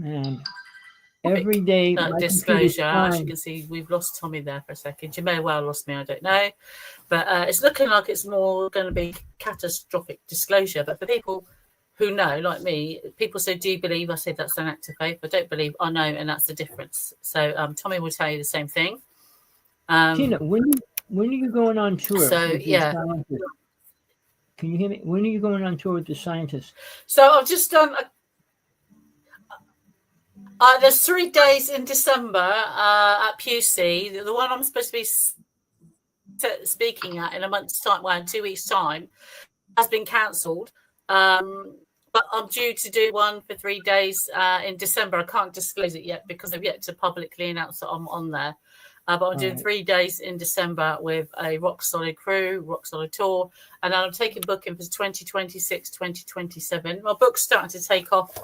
And every day, my disclosure. As you can see, we've lost Tommy there for a second. You may well have lost me, I don't know. But it's looking like it's more going to be catastrophic disclosure. But for people who know, like me, people say, do you believe? I say that's an act of faith. I don't believe, I know, and that's the difference. So Tommy will tell you the same thing. Tina, when are you going on tour? So, yeah. Can you hear me? When are you going on tour with the scientists? So I've just done... there's 3 days in December at PUC. The one I'm supposed to be speaking at in a month's time, well, in 2 weeks' time, has been cancelled. But I'm due to do one for 3 days in December. I can't disclose it yet because I've yet to publicly announce that I'm on there. But I'm doing 3 days in December with a rock solid crew, rock solid tour. And then I'm taking booking for 2026, 2027. My book's starting to take off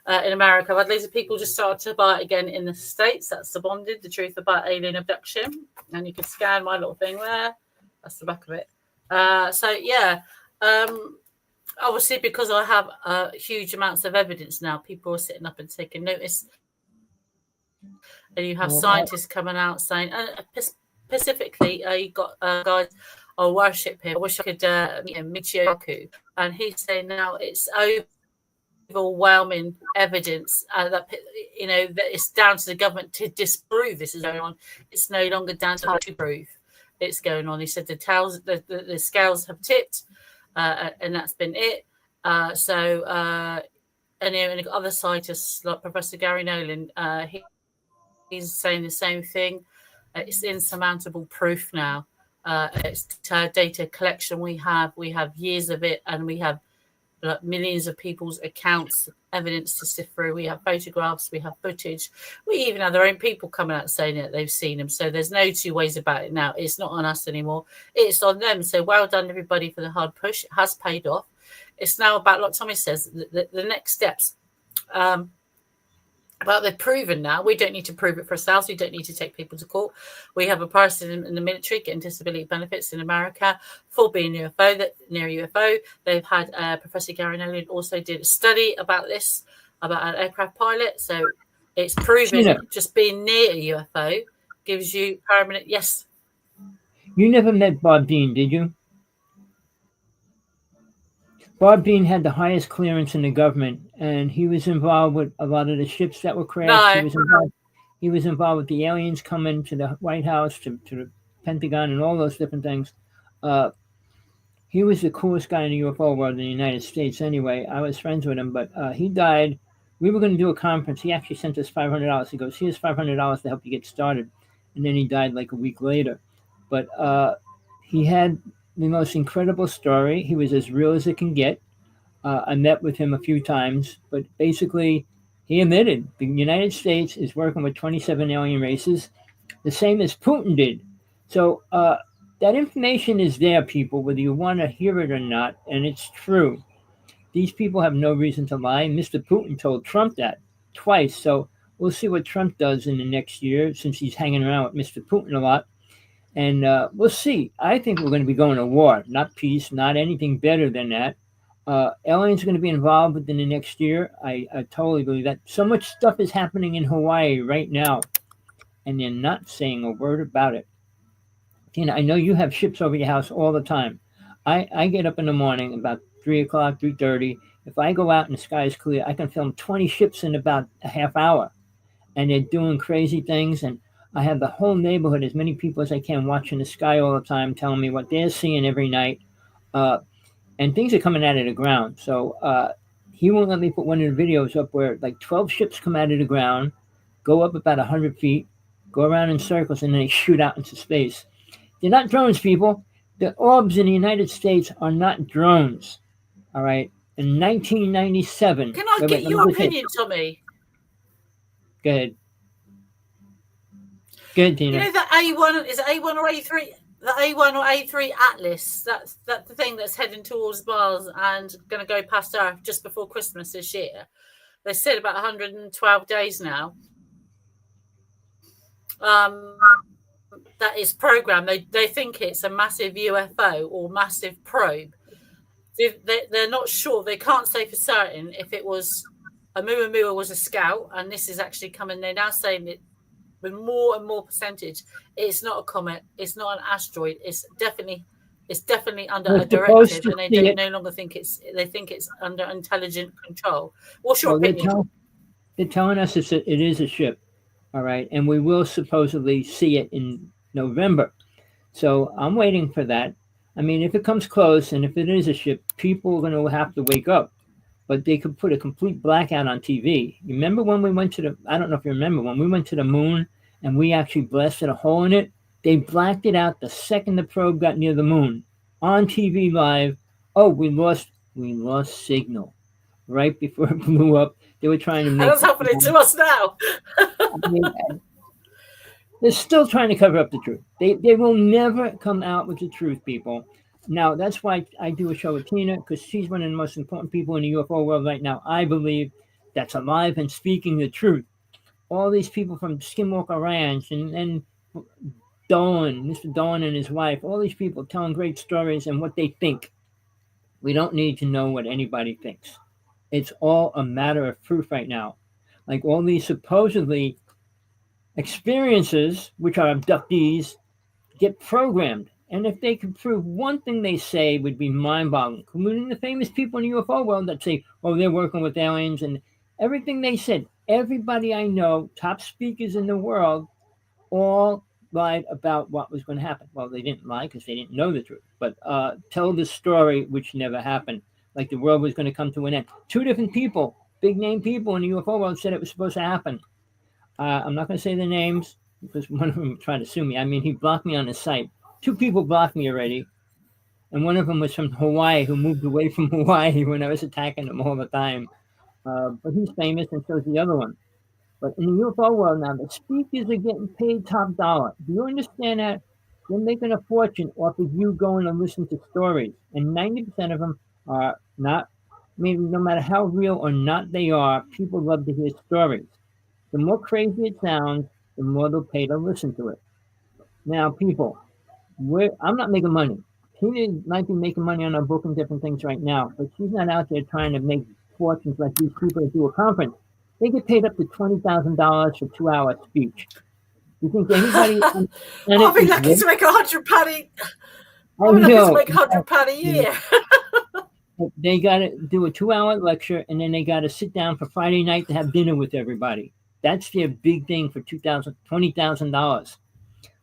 in America. I've had loads of people just start to buy it again in the States. That's The Bonded, The Truth About Alien Abduction. And you can scan my little thing there. That's the back of it. So, yeah. Obviously, because I have huge amounts of evidence now, people are sitting up and taking notice. And you have scientists coming out saying, specifically, you've got guys I worship here. I wish I could meet Michio, and he's saying now it's overwhelming evidence that that it's down to the government to disprove this is going on. It's no longer down to prove it's going on. He said the scales have tipped, and that's been it. And other scientists like Professor Gary Nolan, he's saying the same thing. It's insurmountable proof now. It's data collection we have years of it, and we have millions of people's accounts, evidence to sift through. We have photographs, we have footage. We even have their own people coming out saying that they've seen them. So there's no two ways about it now. It's not on us anymore. It's on them. So well done, everybody, for the hard push. It has paid off. It's now about, like Tommy says, the next steps. But they've proven now. We don't need to prove it for ourselves. We don't need to take people to court. We have a person in the military getting disability benefits in America for being near a UFO. They've had Professor Gary Nolan also did a study about this, about an aircraft pilot. So it's proven just being near a UFO gives you permanent. Yes. You never met Bob Dean, did you? Bob Dean had the highest clearance in the government, and he was involved with a lot of the ships that were crashed. No. He was involved with the aliens coming to the White House, to the Pentagon, and all those different things. He was the coolest guy in the UFO world in the United States anyway. I was friends with him, but he died. We were going to do a conference. He actually sent us $500. He goes, here's $500 to help you get started. And then he died like a week later. But he had the most incredible story. He was as real as it can get. I met with him a few times, but basically he admitted the United States is working with 27 alien races, the same as Putin did. So that information is there, people, whether you want to hear it or not, and it's true. These people have no reason to lie. Mr. Putin told Trump that twice, so we'll see what Trump does in the next year, since he's hanging around with Mr. Putin a lot. And we'll see. I think we're going to be going to war, not peace, not anything better than that. Aliens are going to be involved within the next year. I totally believe that. So much stuff is happening in Hawaii right now, and they're not saying a word about it. Tina, I know you have ships over your house all the time. I get up in the morning about 3 o'clock, 3:30. If I go out and the sky is clear, I can film 20 ships in about a half hour, and they're doing crazy things. And I have the whole neighborhood, as many people as I can, watching the sky all the time, telling me what they're seeing every night. And things are coming out of the ground. So he won't let me put one of the videos up where like 12 ships come out of the ground, go up about 100 feet, go around in circles, and then they shoot out into space. They're not drones, people. The orbs in the United States are not drones. All right. In 1997. Can I get your opinion, Tommy? Go ahead. Good, Tina. You know that A1, is it A1 or A3? The A1 or A3 Atlas, that's the thing that's heading towards Mars and going to go past Earth just before Christmas this year. They said about 112 days now. That is programmed. They think it's a massive UFO or massive probe. They're not sure. They can't say for certain if it was Oumuamua was a scout, and this is actually coming. They're now saying that with more and more percentage, it's not a comet, it's not an asteroid, it's definitely under We're a supposed directive, to and they see don't it. no longer think they think it's under intelligent control. What's your Well, opinion? they're telling us it is a ship, all right, and we will supposedly see it in November. So I'm waiting for that. I mean, if it comes close and if it is a ship, people are going to have to wake up. But they could put a complete blackout on TV. You remember when we went to I don't know if you remember, when we went to the moon and we actually blasted a hole in it? They blacked it out the second the probe got near the moon on TV live. Oh, we lost signal right before it blew up. They were trying to make. That's happening to us now. I mean, they're still trying to cover up the truth. They will never come out with the truth, people. Now, that's why I do a show with Tina, because she's one of the most important people in the UFO world right now, I believe, that's alive and speaking the truth. All these people from Skinwalker Ranch and Dolan, Mr. Dolan and his wife, all these people telling great stories and what they think. We don't need to know what anybody thinks. It's all a matter of proof right now. Like all these supposedly experiences, which are abductees, get programmed. And if they could prove one thing they say would be mind-boggling, including the famous people in the UFO world that say, oh, they're working with aliens, and everything they said, everybody I know, top speakers in the world, all lied about what was going to happen. Well, they didn't lie because they didn't know the truth, but tell the story which never happened, like the world was going to come to an end. Two different people, big-name people in the UFO world said it was supposed to happen. I'm not going to say their names because one of them tried to sue me. I mean, he blocked me on his site. Two people blocked me already. And one of them was from Hawaii, who moved away from Hawaii when I was attacking him all the time. But he's famous, and so is the other one. But in the UFO world now, the speakers are getting paid top dollar. Do you understand that? They're making a fortune off of you going to listen to stories. And 90% of them are not, maybe no matter how real or not they are, people love to hear stories. The more crazy it sounds, the more they'll pay to listen to it. Now, people, I'm not making money. Tina might be making money on our book and different things right now, but she's not out there trying to make fortunes like these people that do a conference. They get paid up to $20,000 for 2-hour speech. You think anybody? I'll be lucky to make £100. I'll be lucky to make £100 a year. They got to do a 2-hour lecture, and then they got to sit down for Friday night to have dinner with everybody. That's their big thing for $20,000.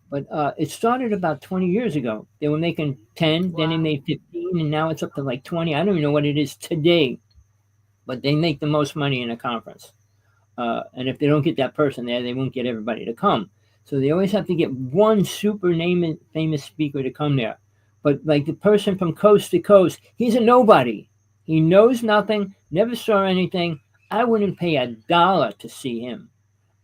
But it started about 20 years ago. They were making 10, then they made 15, and now it's up to like 20. I don't even know what it is today, but they make the most money in a conference. And if they don't get that person there, they won't get everybody to come. So they always have to get one super famous speaker to come there. But like the person from coast to coast, he's a nobody. He knows nothing, never saw anything. I wouldn't pay $1 to see him.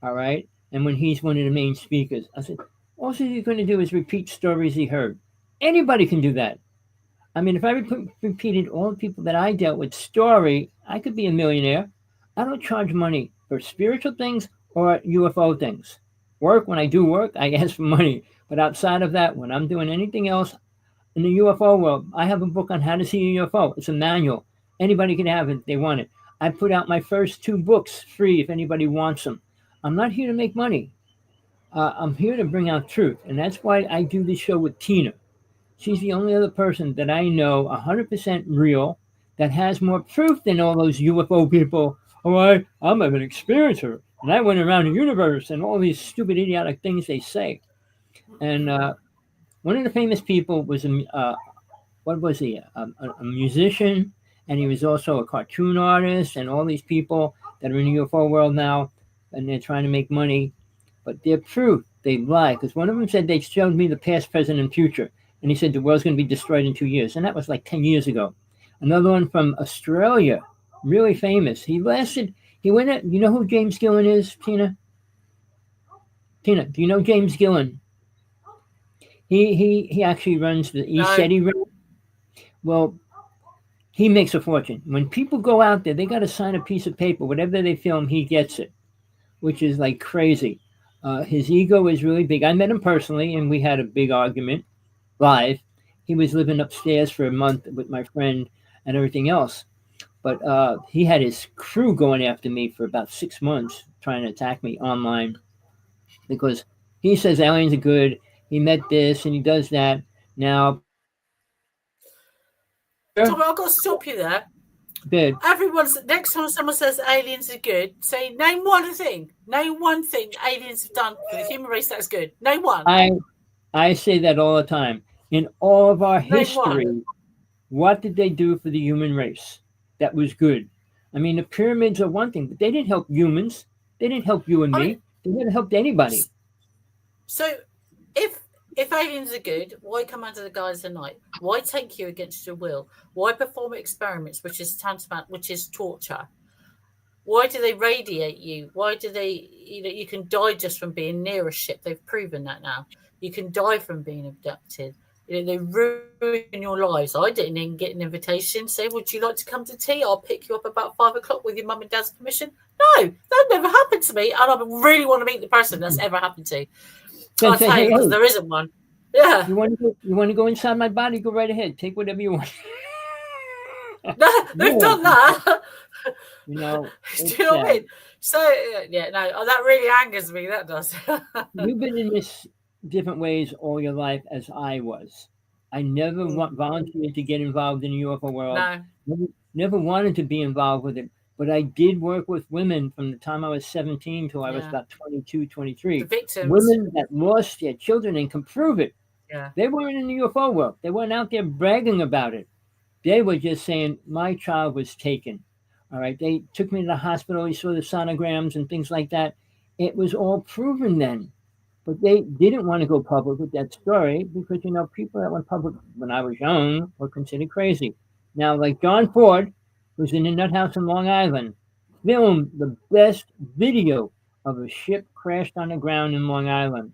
All right. And when he's one of the main speakers, I said, all he's going to do is repeat stories he heard. Anybody can do that. I mean, if I repeated all the people that I dealt with story, I could be a millionaire. I don't charge money for spiritual things or UFO things. When I do work, I ask for money. But outside of that, when I'm doing anything else in the UFO world, I have a book on how to see a UFO. It's a manual. Anybody can have it if they want it. I put out my first 2 books free if anybody wants them. I'm not here to make money. I'm here to bring out truth. And that's why I do this show with Tina. She's the only other person that I know 100% real that has more proof than all those UFO people. Oh, I'm an experiencer, and I went around the universe, and all these stupid, idiotic things they say. And one of the famous people was what was he? A musician, and he was also a cartoon artist, and all these people that are in the UFO world now, and they're trying to make money. But their proof, they lie. Because one of them said they showed me the past, present, and future. And he said the world's going to be destroyed in 2 years. And that was like 10 years ago. Another one from Australia, really famous. He went at, you know who James Gillen is, Tina? Tina, do you know James Gillen? He actually runs the ESETI. Well, he makes a fortune. When people go out there, they got to sign a piece of paper. Whatever they film, he gets it, which is like crazy. His ego is really big. I met him personally, and we had a big argument live. He was living upstairs for a month with my friend and everything else. But he had his crew going after me for about 6 months, trying to attack me online because he says aliens are good. He met this and he does that. Now, Tommy, I've got to stop you there. good. Everyone's next time someone says aliens are good, say name one thing. Name one thing aliens have done for the human race that's good. Name one. I say that all the time. In all of our Name history, one. what did they do for the human race that was good? I mean, the pyramids are one thing, but they didn't help humans. They didn't help you and me. They never helped anybody. So, if aliens are good, why come under the guise of night? Why take you against your will? Why perform experiments, which is tantamount, which is torture? Why do they radiate you? Why do they? You can die just from being near a ship. They've proven that now. You can die from being abducted. They ruin your lives. I didn't even get an invitation. Say, would you like to come to tea? I'll pick you up about 5 o'clock with your mum and dad's permission. No, that never happened to me, and I really want to meet the person that's ever happened to. I'll tell you because there isn't one. Yeah. You want to go inside my body? Go right ahead. Take whatever you want. No, they've done that. You know. Do you know what I mean? So yeah, no, that really angers me. That does. You've been in this different ways all your life as I was. I never volunteered to get involved in the UFO world. No. Never wanted to be involved with it. But I did work with women from the time I was 17 till I was about 22, 23. The victims. Women that lost their children and can prove it. Yeah. They weren't in the UFO world. They weren't out there bragging about it. They were just saying, my child was taken. All right. They took me to the hospital. You saw the sonograms and things like that. It was all proven then. But they didn't want to go public with that story because, people that went public when I was young were considered crazy. Now, like John Ford, who's in the nut house in Long Island, filmed the best video of a ship crashed on the ground in Long Island.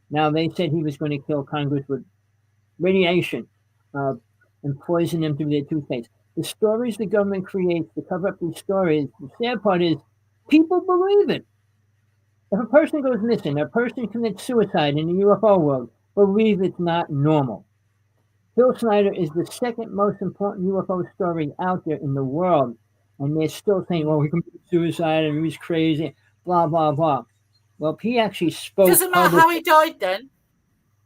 Now, they said he was going to kill Congress with radiation and poison them through their toothpaste. The stories the government creates to cover up these stories, the sad part is people believe it. If a person goes missing, a person commits suicide in the UFO world, believe it's not normal. Phil Snyder is the second most important UFO story out there in the world. And they're still saying, well, he committed suicide and he was crazy, blah, blah, blah. Well, he actually spoke. Doesn't matter how he died then.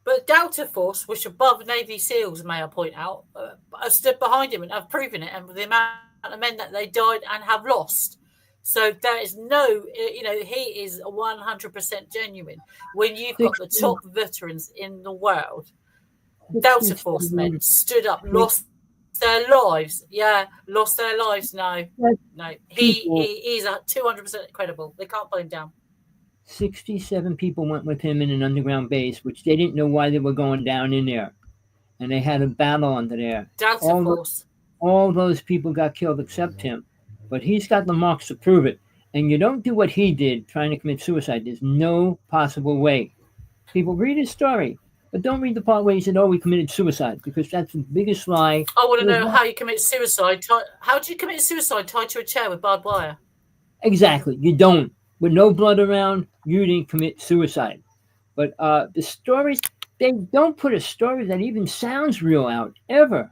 But Delta Force, which above Navy SEALs, may I point out, have stood behind him and have proven it. And the amount of men that they died and have lost. So there is no, he is 100% genuine. When you've got the top veterans in the world, Delta Force men stood up, lost their lives. Yeah, lost their lives. No. He's 200% credible. They can't put him down. 67 people went with him in an underground base, which they didn't know why they were going down in there. And they had a battle under there. Delta Force. All those people got killed except him. But he's got the marks to prove it. And you don't do what he did, trying to commit suicide. There's no possible way. People read his story, but don't read the part where he said, we committed suicide, because that's the biggest lie. I want to know how you commit suicide. How do you commit suicide tied to a chair with barbed wire? Exactly. You don't. With no blood around, you didn't commit suicide. But the stories, they don't put a story that even sounds real out, ever.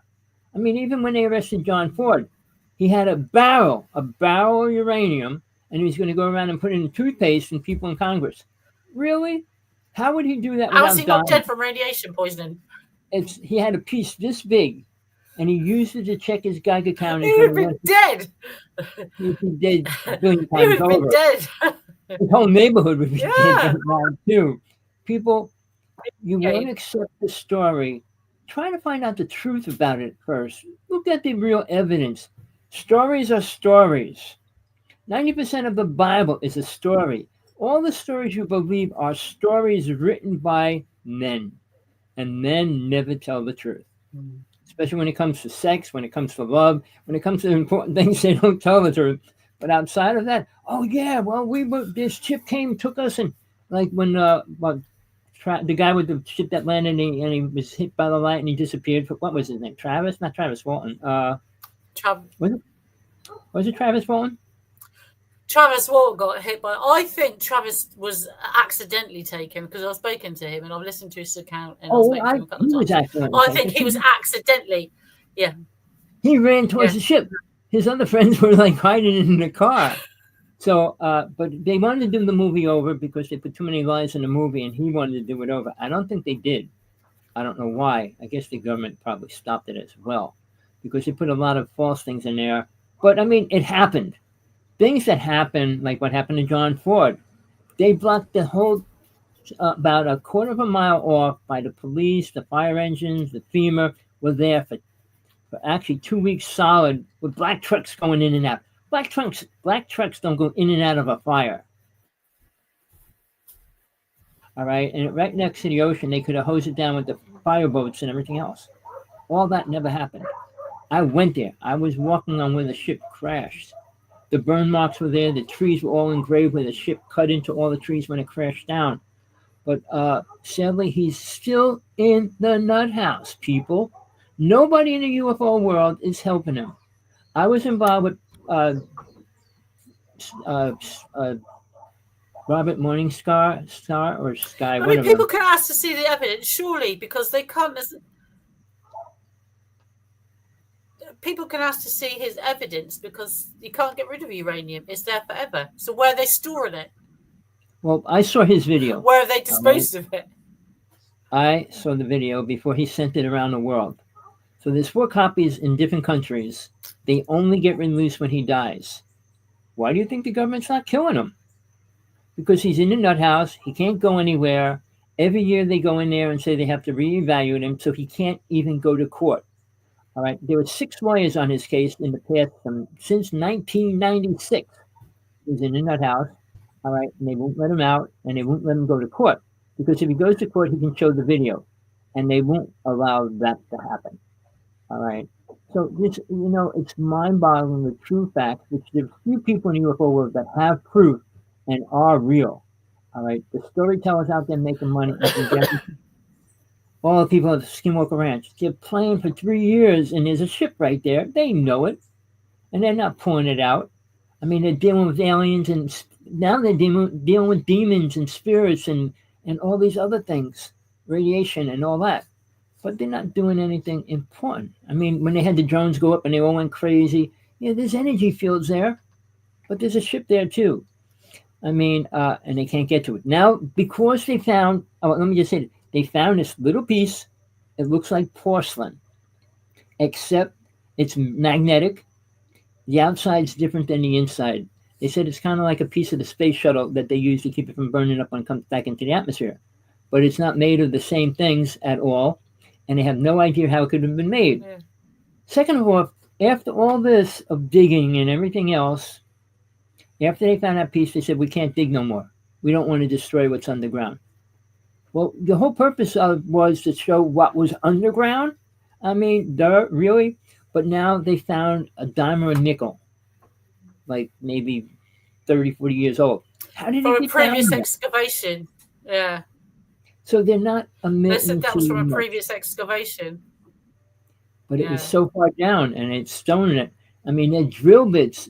I mean, even when they arrested John Ford, he had a barrel of uranium, and he was going to go around and put it in toothpaste and people in Congress. Really? How would he do that? How is he not dead from radiation poisoning? He had a piece this big, and he used it to check his Geiger counter. He would have been dead. He'd be dead a billion He would times have been over. dead. His whole neighborhood would be dead now, too. People, you won't accept the story. Try to find out the truth about it first. Look at the real evidence. Stories are stories. 90% of the Bible is a story. All the stories you believe are stories written by men. And men never tell the truth. Especially when it comes to sex, when it comes to love, when it comes to important things, they don't tell the truth. But outside of that, this ship came, took us, and like when the guy with the ship that landed and he was hit by the light and he disappeared. What was his name? Travis? Not Travis Walton. Was it Travis Walton? Travis Walton got hit by. I think Travis was accidentally taken because I've spoken to him and I've listened to his account. And I think he was accidentally. Yeah. He ran towards the ship. his other friends were like hiding in the car. So, but they wanted to do the movie over because they put too many lies in the movie, and he wanted to do it over. I don't think they did. I don't know why. I guess the government probably stopped it as well because they put a lot of false things in there. But I mean, it happened. Things that happen, like what happened to John Ford, they blocked the whole about a quarter of a mile off by the police, the fire engines, the FEMA were there for actually 2 weeks solid with black trucks going in and out. Black trucks don't go in and out of a fire. All right, and right next to the ocean, they could have hosed it down with the fire boats and everything else. All that never happened. I went there. I was walking on where the ship crashed. The burn marks were there. The trees were all engraved where the ship cut into all the trees when it crashed down. But sadly, he's still in the nut house, people. Nobody in the UFO world is helping him. I was involved with Robert Morningstar, Star or Sky. I mean, people can ask to see the evidence, surely, because they can't. People can ask to see his evidence because you can't get rid of uranium. It's there forever. So where are they storing it? Well, I saw his video. Where are they disposed of it? I saw the video before he sent it around the world. So there's 4 copies in different countries. They only get released when he dies. Why do you think the government's not killing him? Because he's in the nut house. He can't go anywhere. Every year they go in there and say they have to reevaluate him, so he can't even go to court. All right. There were 6 lawyers on his case in the past since 1996. He's in the nut house. All right. And they won't let him out, and they won't let him go to court. Because if he goes to court, he can show the video. And they won't allow that to happen. All right. So this, it's mind-boggling, the true facts, which there are few people in the UFO world that have proof and are real. All right. The storytellers out there making money. All the people at the Skinwalker Ranch, they're playing for 3 years, and there's a ship right there. They know it, and they're not pulling it out. I mean, they're dealing with aliens, and now they're dealing with demons and spirits and all these other things, radiation and all that. But they're not doing anything important. I mean, when they had the drones go up and they all went crazy, yeah, there's energy fields there, but there's a ship there too. I mean, and they can't get to it. Now, because they found, let me just say this. They found this little piece. It looks like porcelain, except it's magnetic. The outside's different than the inside. They said it's kind of like a piece of the space shuttle that they use to keep it from burning up when it comes back into the atmosphere. But it's not made of the same things at all, and they have no idea how it could have been made. Yeah. Second of all, after all this of digging and everything else, after they found that piece, they said, we can't dig no more. We don't want to destroy what's underground. Well, the whole purpose was to show what was underground. I mean, really? But now they found a dime or a nickel, like maybe 30, 40 years old. How did it get from a previous excavation? Yeah. So they're not admitting. They said that was from a previous excavation. But it was so far down, and it's stone in it. I mean, they're drill bits,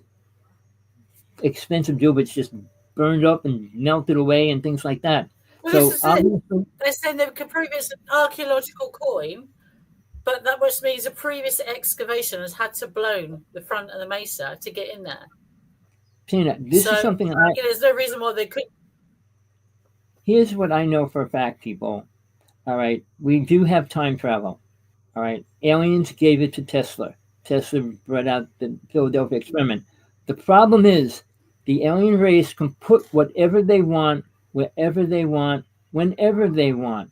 expensive drill bits, just burned up and melted away and things like that. Well, so they're saying they could prove it's an archaeological coin, but that must means a previous excavation has had to blown the front of the mesa to get in there. Tina, this is something there's no reason why they could. Here's what I know for a fact, people. All right, we do have time travel. All right, aliens gave it to Tesla. Tesla brought out the Philadelphia experiment. The problem is the alien race can put whatever they want, wherever they want, whenever they want.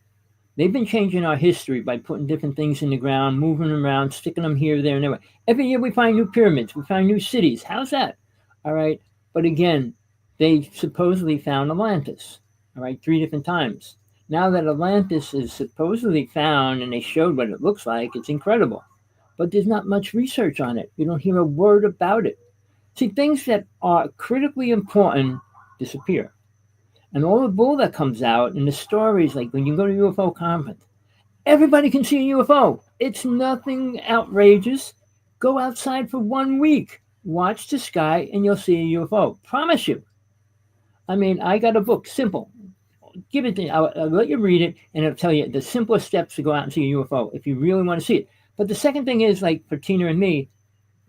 They've been changing our history by putting different things in the ground, moving them around, sticking them here, there, and everywhere. Every year we find new pyramids. We find new cities. How's that? All right. But again, they supposedly found Atlantis. All right. 3 different times. Now that Atlantis is supposedly found and they showed what it looks like, it's incredible. But there's not much research on it. You don't hear a word about it. See, things that are critically important disappear. And all the bull that comes out and the stories, like when you go to a UFO conference, everybody can see a UFO. It's nothing outrageous. Go outside for 1 week, watch the sky, and you'll see a UFO. Promise you. I mean, I got a book, simple. Give it to you. I'll let you read it, and it'll tell you the simplest steps to go out and see a UFO if you really want to see it. But the second thing is, like for Tina and me,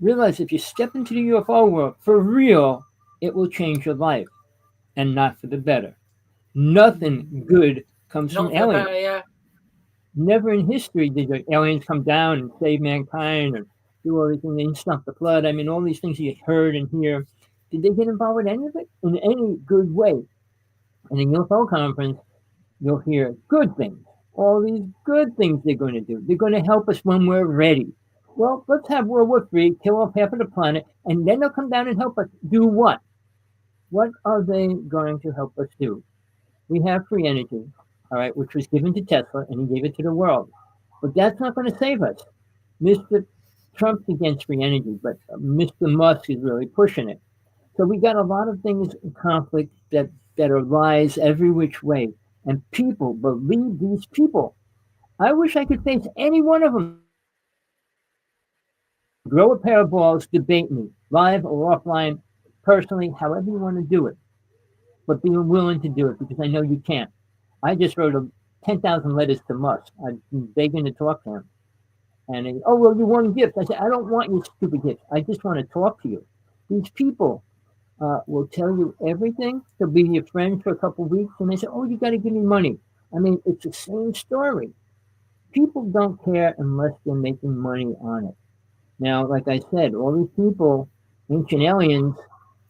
Realize if you step into the UFO world for real, it will change your life, and not for the better. Nothing good comes from Not for the aliens. better, yeah. Never in history did the aliens come down and save mankind or do everything. They stop the flood. I mean, all these things you heard and hear. Did they get involved with any of it in any good way? In the UFO conference, you'll hear good things. All these good things they're going to do. They're going to help us when we're ready. Well, let's have World War III, kill off half of the planet, and then they'll come down and help us do what? What are they going to help us do? We have free energy, all right, which was given to Tesla, and he gave it to the world. But that's not going to save us. Mr. Trump's against free energy, but Mr. Musk is really pushing it. So we got a lot of things in conflict that are lies every which way. And people believe these people. I wish I could face any one of them. Grow a pair of balls, debate me, live or offline, personally, however you want to do it. But be willing to do it because I know you can't. I just wrote 10,000 letters to Musk. I'm begging to talk to him. And he, oh, well, you want gifts. I said, I don't want your stupid gifts. I just want to talk to you. These people will tell you everything. They'll be your friend for a couple of weeks. And they say, oh, you got to give me money. I mean, it's the same story. People don't care unless they're making money on it. Now, like I said, all these people, ancient aliens,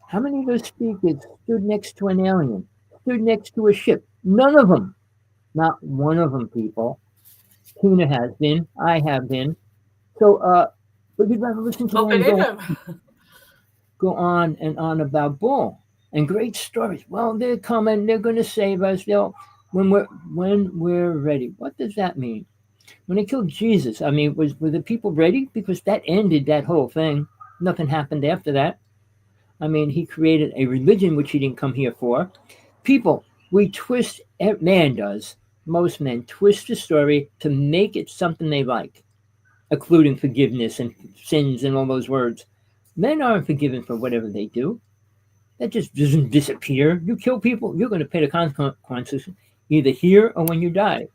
how many of those speakers stood next to an alien, stood next to a ship? None of them. Not one of them, people. Tina has been. I have been. So, but you'd rather listen to I believe him. Go on and on about bull and great stories. Well, they're coming. They're going to save us. They'll when we're ready. What does that mean? When they killed Jesus, I mean, were the people ready? Because that ended that whole thing. Nothing happened after that. I mean, he created a religion which he didn't come here for. People, we twist. Man does. Most men twist the story to make it something they like, including forgiveness and sins and all those words. Men aren't forgiven for whatever they do. That just doesn't disappear. You kill people, you're going to pay the consequences either here or when you die.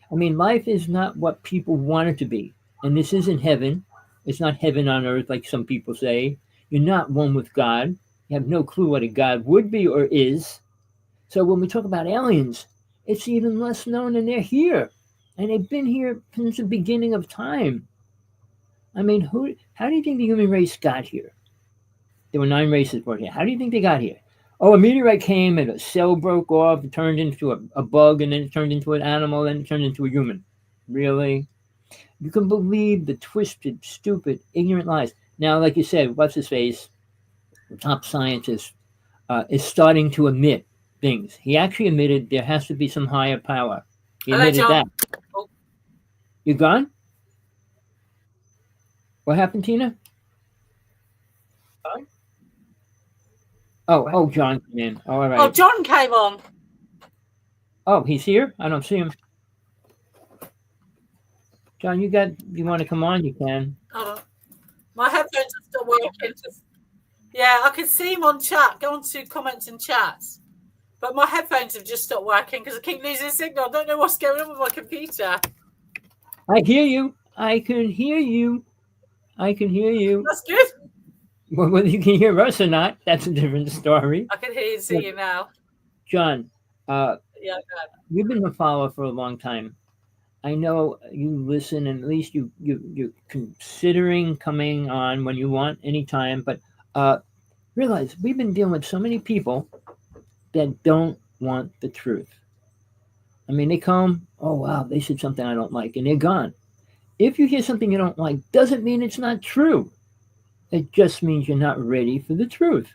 I mean, life is not what people want it to be. And this isn't heaven. It's not heaven on earth like some people say. You're not one with God. You have no clue what a God would be or is. So when we talk about aliens, it's even less known, and they're here. And they've been here since the beginning of time. I mean, how do you think the human race got here? There were 9 races born here. How do you think they got here? Oh, a meteorite came and a cell broke off, it turned into a bug, and then it turned into an animal, then it turned into a human. Really? You can believe the twisted, stupid, ignorant lies. Now, like you said, what's his face? The top scientist is starting to admit things. He actually admitted there has to be some higher power. He admitted that. Oh. You gone? What happened, Tina? Oh, John came in. Oh, all right. Oh, John came on. Oh, he's here? I don't see him. John, you want to come on? You can. Oh, my headphones are still working. Yeah, I can see him on chat. Go on to comments and chats. But my headphones have just stopped working because I keep losing signal. I don't know what's going on with my computer. I hear you. I can hear you. That's good. Well, whether you can hear us or not, that's a different story. I can hear you and see you now. John, yeah, you've been a follower for a long time. I know you listen, and at least you're considering coming on when you want, anytime. But realize we've been dealing with so many people that don't want the truth. I mean, they come, oh, wow, they said something I don't like, and they're gone. If you hear something you don't like, doesn't mean it's not true. It just means you're not ready for the truth.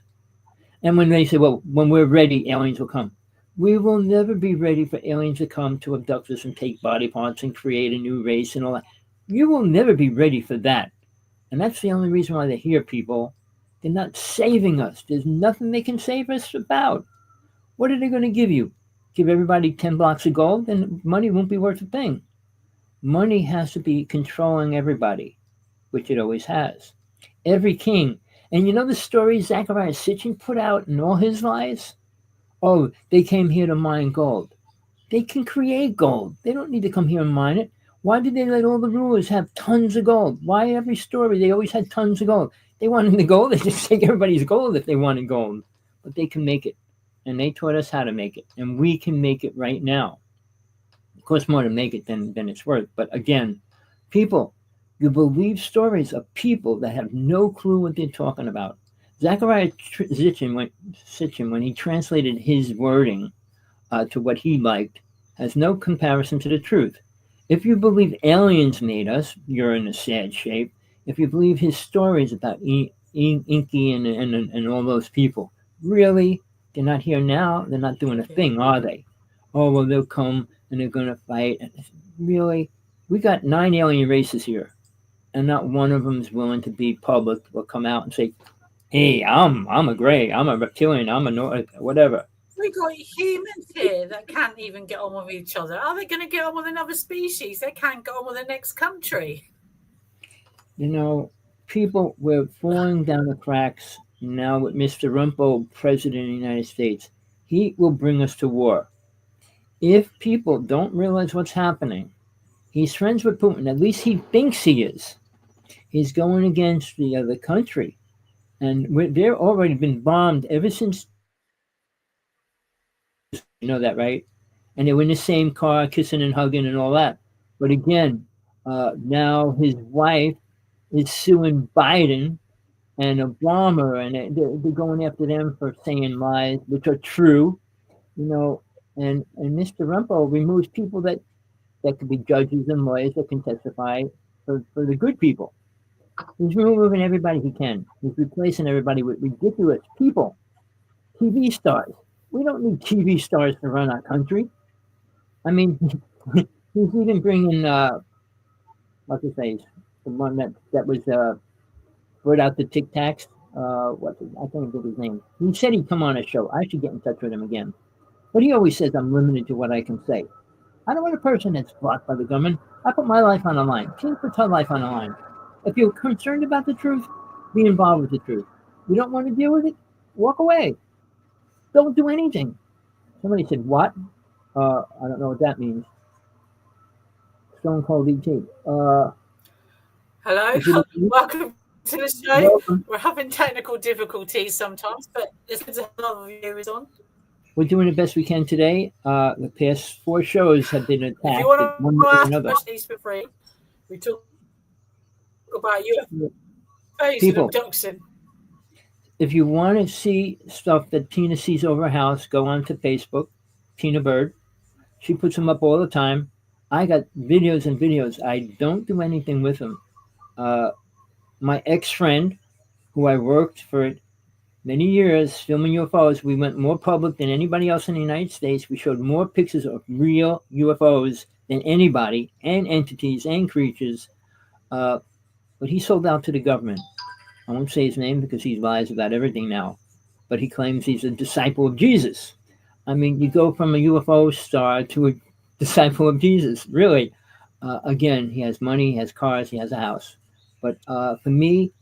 And when they say, well, when we're ready, aliens will come. We will never be ready for aliens to come to abduct us and take body parts and create a new race and all that. You will never be ready for that. And that's the only reason why they're here, people. They're not saving us. There's nothing they can save us about. What are they going to give you? Give everybody 10 blocks of gold? Then money won't be worth a thing. Money has to be controlling everybody, which it always has. Every king. And you know the story Zachariah Sitchin put out in all his lies? Oh, they came here to mine gold. They can create gold. They don't need to come here and mine it. Why did they let all the rulers have tons of gold? Why every story they always had tons of gold? They wanted the gold. They just take everybody's gold if they wanted gold, but they can make it, and they taught us how to make it, and we can make it right now. It costs more to make it than it's worth. But again, people, you believe stories of people that have no clue what they're talking about. Zachariah Sitchin, when he translated his wording to what he liked, has no comparison to the truth. If you believe aliens made us, you're in a sad shape. If you believe his stories about Inky and all those people, really, they're not here now. They're not doing a thing, are they? Oh, well, they'll come and they're going to fight. Really, we got 9 alien races here, and not one of them is willing to be public or come out and say, "Hey, I'm a gray, I'm a reptilian, I'm a whatever." We got humans here that can't even get on with each other. Are they going to get on with another species? They can't get on with the next country. You know, people were falling down the cracks now with Mr. Rumpo, President of the United States. He will bring us to war. If people don't realize what's happening, he's friends with Putin. At least he thinks he is. He's going against the other country. And they've already been bombed ever since. You know that, right? And they were in the same car, kissing and hugging and all that. But again, now his wife is suing Biden and Obama, and they're going after them for saying lies, which are true, you know. And Mr. Rumpo removes people that could be judges and lawyers that can testify for the good people. He's removing everybody he can. He's replacing everybody with ridiculous people, TV stars. We don't need TV stars to run our country. I mean, he's even bringing what's his face, the one that was brought out the Tic Tacs. I can't think of his name. He said he'd come on a show. I should get in touch with him again. But he always says I'm limited to what I can say. I don't want a person that's blocked by the government. I put my life on the line. She puts her life on the line. If you're concerned about the truth, be involved with the truth. You don't want to deal with it, walk away. Don't do anything. Somebody said, what? I don't know what that means. Stone Cold ET. Hello, welcome to the show. Welcome. We're having technical difficulties sometimes, but it's good to have another viewers on. We're doing the best we can today. The past 4 shows have been attacked. If you want to ask these for free, we talk about UFOs and abduction. If you want to see stuff that Tina sees over her house, go on to Facebook, Tina Bird. She puts them up all the time. I got videos and videos. I don't do anything with them. My ex-friend, who I worked for many years filming UFOs, we went more public than anybody else in the United States. We showed more pictures of real UFOs than anybody, and entities and creatures. But he sold out to the government. I won't say his name because he lies about everything now. But he claims he's a disciple of Jesus. I mean, you go from a UFO star to a disciple of Jesus, really. Again, he has money, he has cars, he has a house. But for me,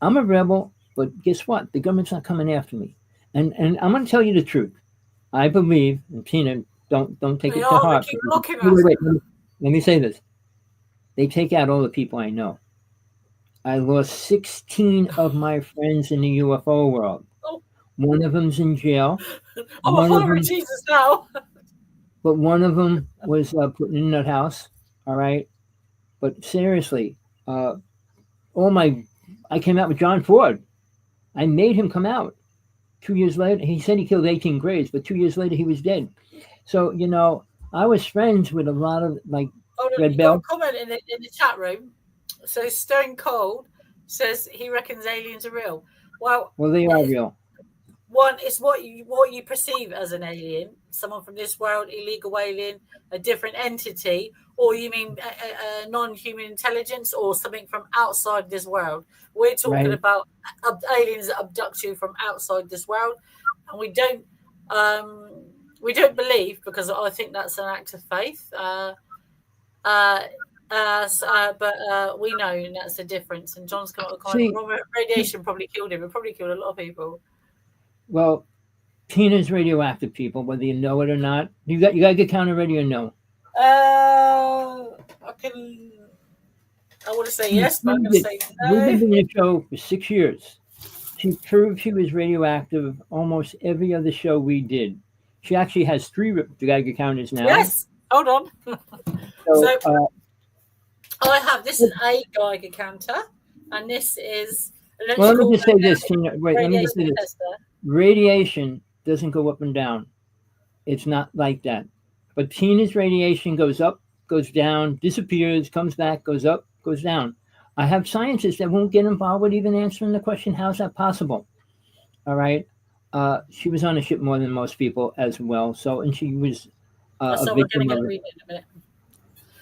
I'm a rebel, but guess what? The government's not coming after me. And I'm going to tell you the truth. I believe, and Tina, don't take it to heart. Wait, let me say this. They take out all the people I know. I lost 16 of my friends in the UFO world. One of them's in jail. I'm a follower of Jesus now. But one of them was put in that house. All right. But seriously, I came out with John Ford. I made him come out. 2 years later, he said he killed 18 Grays, but 2 years later he was dead. So, you know, I was friends with a lot of Red Bell. Comment in the chat room. So Stone Cold says he reckons aliens are real. Well, they are real. One, it's what you perceive as an alien, someone from this world, illegal alien, a different entity, or you mean a non-human intelligence or something from outside this world. We're talking about aliens that abduct you from outside this world, and we don't believe, because I think that's an act of faith. But we know, and that's the difference. And John's come up with radiation probably killed him. It probably killed a lot of people. Well, Tina's radioactive, people, whether you know it or not. You got to get counted ready or no? I fucking. I want to say yes, but I'm going to say We've been no. doing the show for 6 years. She proved she was radioactive almost every other show we did. She actually has 3 Geiger counters now. Yes. Hold on. So, I have this is a Geiger counter, and this is well, let me electrical just say this. Wait, let me radiation just say this. tester. Radiation doesn't go up and down. It's not like that. But Tina's radiation goes up, goes down, disappears, comes back, goes up, goes down. I have scientists that won't get involved with even answering the question, how's that possible? All right. She was on a ship more than most people as well. So, and she was So a we're going victim to of read it. it in a minute.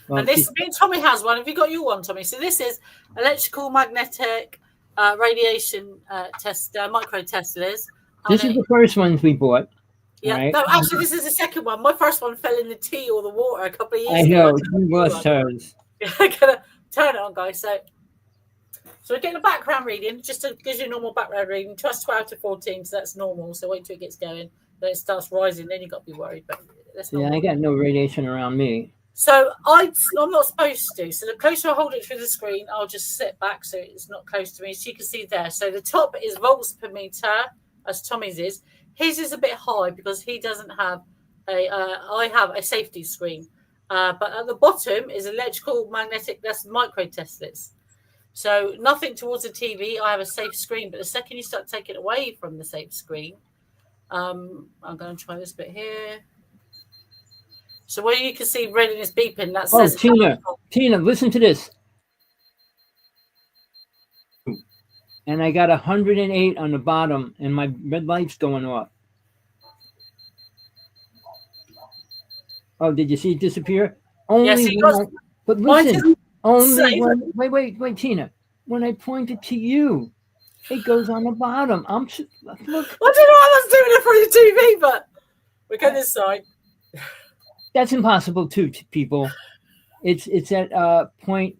Well, And this, me and Tommy has one. Have you got your one, Tommy? So this is electrical magnetic radiation tester, micro testers. This is the first ones we bought. Yeah, right? no, actually, this is the second one. My first one fell in the tea or the water a couple of years I ago. know, she lost hers. I'm gonna turn it on, guys. So we're getting a background reading, just to give you a normal background reading. Trust 12 to 14, so that's normal. So wait till it gets going. Then it starts rising, then you've got to be worried. But that's normal. Yeah, I got no radiation around me. So I'm not supposed to. So the closer I hold it through the screen, I'll just sit back so it's not close to me. So you can see there. So the top is volts per meter, as Tommy's is. His is a bit high because he doesn't have I have a safety screen. But at the bottom is electrical magnetic, that's micro testlets. So nothing towards the TV. I have a safe screen. But the second you start taking it away from the safe screen, I'm going to try this bit here. So where you can see red and it's beeping, that says... Tina, listen to this. And I got 108 on the bottom, and my red light's going off. Oh, did you see it disappear? Only but listen, only when, wait, Tina. When I point it to you, it goes on the bottom. Look. I don't know how I was doing it through the TV, but we're going this side. That's impossible too, people. It's at point.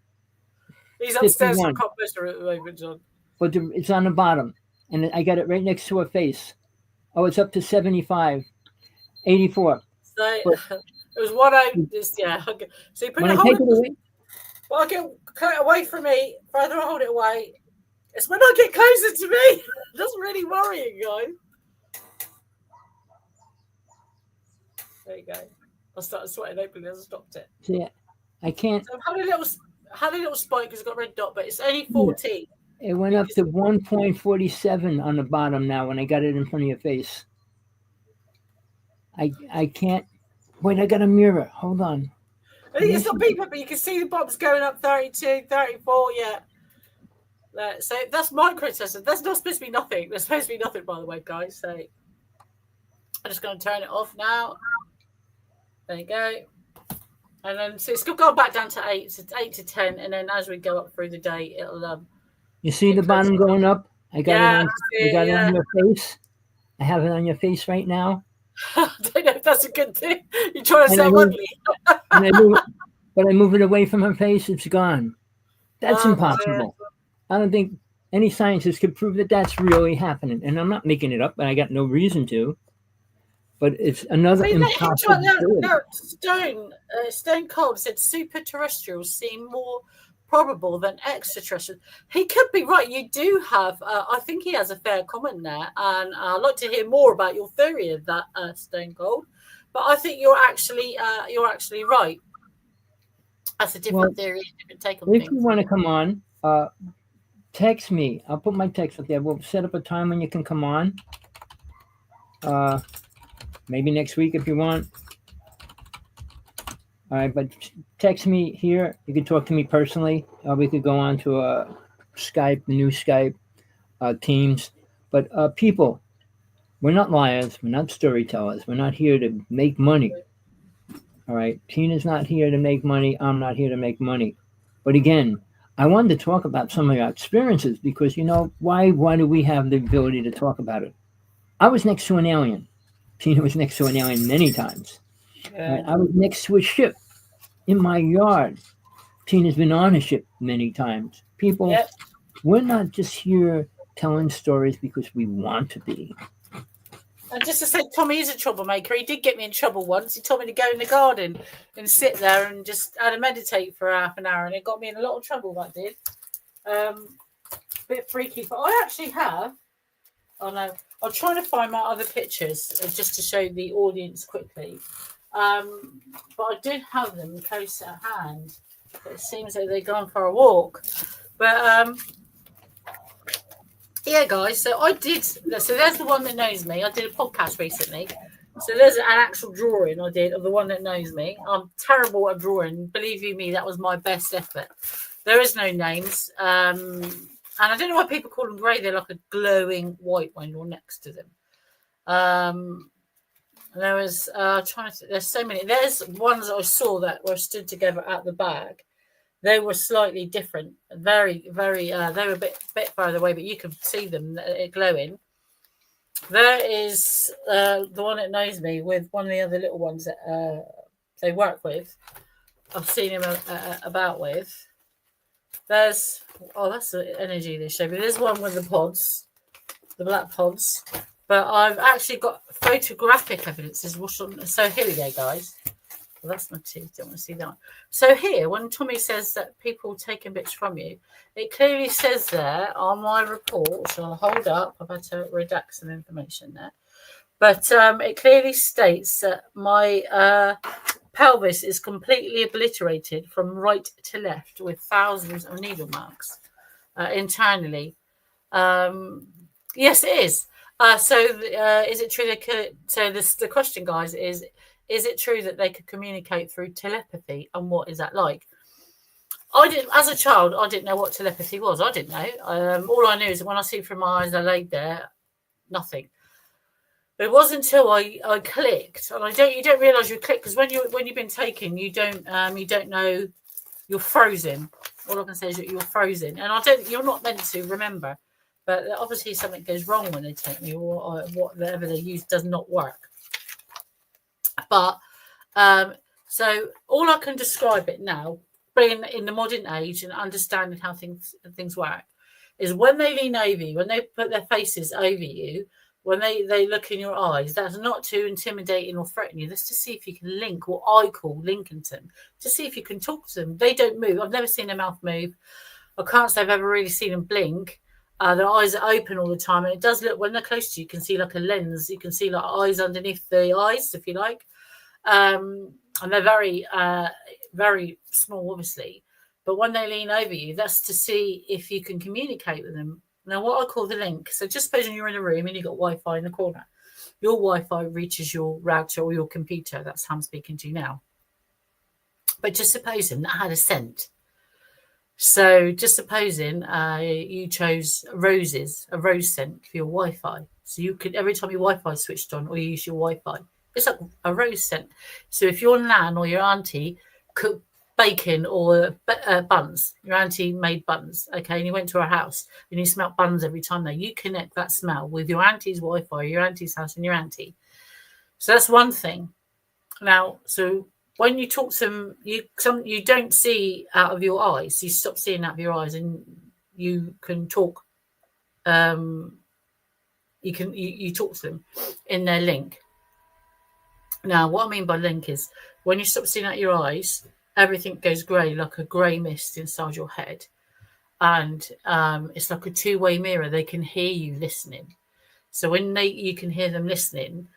He's upstairs in Coppister at the moment, John. But it's on the bottom, and I got it right next to her face. Oh, it's up to 75, 84. So it was 108. Yeah. Okay. So you put when it I take it away. Well, I get it away from me. Further I hold it away, it's when I get closer to me. That's really worrying, guys. There you go. I started sweating openly as I stopped it. Yeah, I can't. So I've had a little spike because it's got a red dot, but it's only 14. It went up to 1.47 on the bottom now when I got it in front of your face. I can't. Wait, I got a mirror. Hold on. I think it's not people, but you can see the bobs going up 32, 34, yeah. So that's micro testing. That's not supposed to be nothing. There's supposed to be nothing, by the way, guys. So I'm just going to turn it off now. There you go. And then so it's gone back down to 8 to 10, and then as we go up through the day, it'll you see the bottom going up? I got it on your face. I have it on your face right now. I don't know if that's a good thing. You're trying to sound ugly. But I move it away from her face, it's gone. That's impossible. I don't think any scientist could prove that that's really happening. And I'm not making it up, but I got no reason to. But it's another impossible. Stone Cold said super terrestrials seem more probable than extraterrestrials. He could be right. You do have, I think he has a fair comment there, and I'd like to hear more about your theory of that, Stone Cold. But I think you're actually right. That's a different theory, different take on things. If you want to come on, text me. I'll put my text up there. We'll set up a time when you can come on. Maybe next week if you want. All right, but text me here. You can talk to me personally. We could go on to Skype, the new Skype, Teams. But people, we're not liars. We're not storytellers. We're not here to make money. All right, Tina's not here to make money. I'm not here to make money. But again, I wanted to talk about some of our experiences because, you know, why do we have the ability to talk about it? I was next to an alien. Tina was next to an alien many times. Yeah. I was next to a ship in my yard. Tina's been on a ship many times. People, we're not just here telling stories because we want to be. And just to say, Tommy is a troublemaker. He did get me in trouble once. He told me to go in the garden and sit there and just meditate for half an hour, and it got me in a lot of trouble. That did. Bit freaky, but I actually have. Oh no, I'm trying to find my other pictures just to show the audience quickly. But I did have them close at hand. But it seems like they've gone for a walk. But yeah, guys. So I did. So there's the one that knows me. I did a podcast recently. So there's an actual drawing I did of the one that knows me. I'm terrible at drawing. Believe you me, that was my best effort. There is no names. And I don't know why people call them grey. They're like a glowing white when you're next to them. There was there's so many. There's ones that I saw that were stood together at the back. They were slightly different, very, very. They were a bit further away, but you could see them glowing. There is the one that knows me with one of the other little ones that they work with. I've seen him about with. That's the energy they show me. There's one with the pods, the black pods. But I've actually got photographic evidence. So here we go, guys. Well, that's my teeth. Don't want to see that one. So here, when Tommy says that people taking bits from you, it clearly says there on my report, which I'll hold up. I've had to redact some information there. But it clearly states that my pelvis is completely obliterated from right to left with thousands of needle marks internally. Yes, it is. Is it true they could? So the question, guys, is it true that they could communicate through telepathy, and what is that like? As a child, I didn't know what telepathy was. I didn't know. All I knew is that when I see through my eyes, I laid there, nothing. But it wasn't until I clicked, and you don't realise you click, because when you've been taken, you don't know you're frozen. All I can say is that you're frozen, and you're not meant to remember. But obviously something goes wrong when they take me, or whatever they use does not work. But so all I can describe it now, being in the modern age and understanding how things work, is when they lean over you, when they put their faces over you, when they look in your eyes, that's not to intimidate or threaten you. That's to see if you can link, what I call linking to them, to see if you can talk to them. They don't move. I've never seen their mouth move. I can't say I've ever really seen them blink. Their eyes are open all the time, and it does look, when they're close to you, you can see like a lens. You can see like eyes underneath the eyes, if you like. And they're very, very small, obviously. But when they lean over you, that's to see if you can communicate with them. Now, what I call the link. So just supposing you're in a room and you've got Wi-Fi in the corner. Your Wi-Fi reaches your router or your computer. That's how I'm speaking to you now. But just supposing that had a scent. So just supposing you chose a rose scent for your Wi-Fi. So you could, every time your Wi-Fi switched on or you use your Wi-Fi, it's like a rose scent. So if your nan or your auntie cooked bacon or buns, your auntie made buns, okay, and you went to her house and you smelled buns every time there, you connect that smell with your auntie's Wi-Fi, your auntie's house and your auntie. So that's one thing. Now, so when you talk to them, you don't see out of your eyes. You stop seeing out of your eyes, and you can talk. You talk to them in their link. Now, what I mean by link is when you stop seeing out your eyes, everything goes grey, like a grey mist inside your head, and it's like a two-way mirror. They can hear you listening. So when you can hear them listening.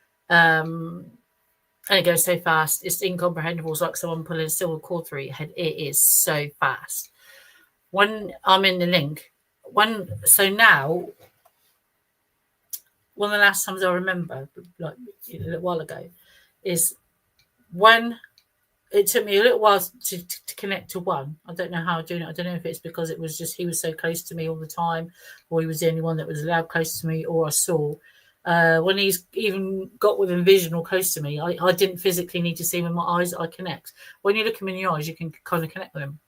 And it goes so fast, it's incomprehensible. It's like someone pulling a silver cord through your head. It is so fast. When I'm in the link, now, one of the last times I remember, like a little while ago, is when it took me a little while to connect to one. I don't know how I'm doing it. I don't know if it's because it was just he was so close to me all the time, or he was the only one that was allowed close to me, or I saw. When he's even got within vision or close to me, I didn't physically need to see him with my eyes. I connect. When you look him in the eyes, you can kind of connect with him.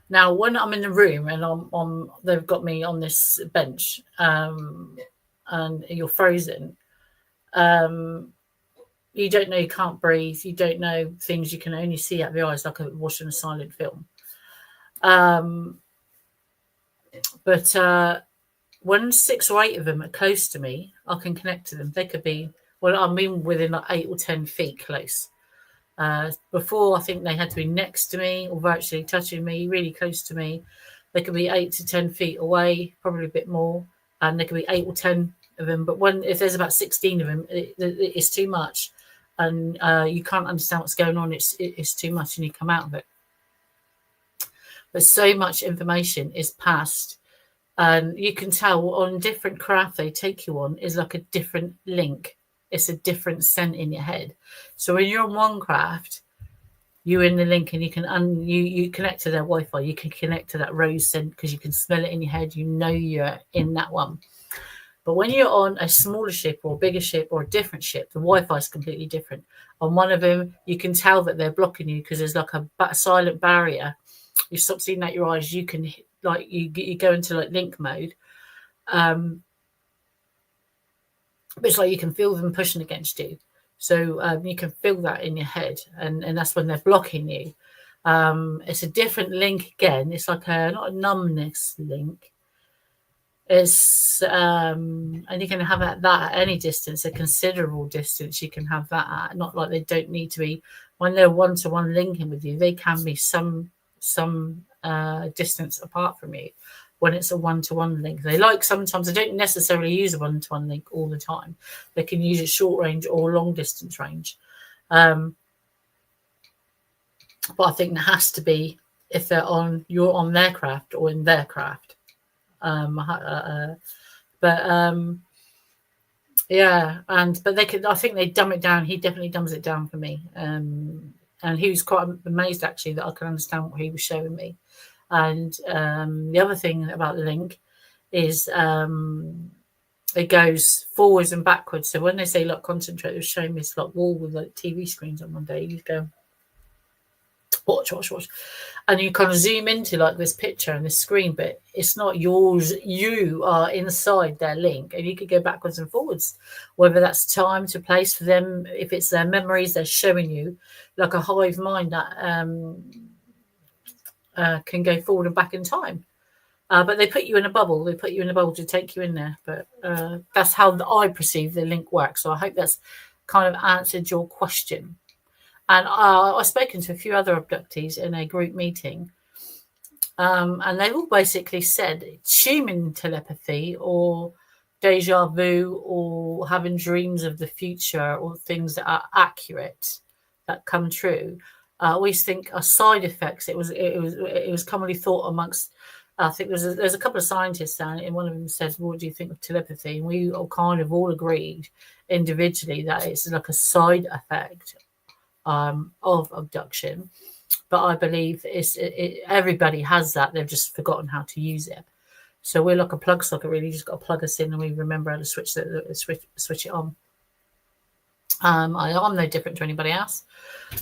Now, when I'm in the room and they've got me on this bench, and you're frozen, you don't know, you can't breathe, you don't know things, you can only see out of your eyes, like watching a silent film. But when 6 or 8 of them are close to me, I can connect to them. They could be, well, I mean, within like 8 or 10 feet close. Before, I think they had to be next to me or virtually touching me, really close to me. They could be 8 to 10 feet away, probably a bit more, and there could be 8 or 10 of them. But if there's about 16 of them, it's too much, and you can't understand what's going on. It's too much, and you come out of it. But so much information is passed, and you can tell on different craft they take you on is like a different link. It's a different scent in your head. So when you're on one craft, you're in the link, and you can you connect to their Wi-Fi. You can connect to that rose scent because you can smell it in your head. You know you're in that one. But when you're on a smaller ship or a bigger ship or a different ship, the Wi-Fi is completely different. On one of them, you can tell that they're blocking you because there's like a silent barrier. You stop seeing out your eyes. You can you go into like link mode. But it's like you can feel them pushing against you. So you can feel that in your head, and that's when they're blocking you. It's a different link again. It's like not a numbness link. It's and you can have that at any distance, a considerable distance. You can have that at, not like they don't need to be when they're one-to-one linking with you. They can be some distance apart from you. When it's a one-to-one link, sometimes they don't necessarily use a one-to-one link all the time. They can use it short range or long distance range. But I think there has to be if you're on their craft or in their craft. But they could. I think they dumb it down. He definitely dumbs it down for me. And he was quite amazed actually that I could understand what he was showing me. And the other thing about the link is it goes forwards and backwards. So when they say like concentrate, it was showing me this like wall with like TV screens on one day. You go watch, and you kind of zoom into like this picture and this screen, but it's not yours. You are inside their link, and you could go backwards and forwards, whether that's time to place for them. If it's their memories, they're showing you like a hive mind that can go forward and back in time. But they put you in a bubble. They put you in a bubble to take you in there. But that's how I perceive the link works. So I hope that's kind of answered your question. And I've spoken to a few other abductees in a group meeting. And they've all basically said human telepathy or deja vu or having dreams of the future or things that are accurate, that come true. I always think are side effects. It was commonly thought amongst. I think there's a couple of scientists down, and one of them said, "What do you think of telepathy?" And we all agreed individually that it's like a side effect of abduction. But I believe everybody has that. They've just forgotten how to use it. So we're like a plug socket. Really, just got to plug us in, and we remember how to switch it on. I'm no different to anybody else.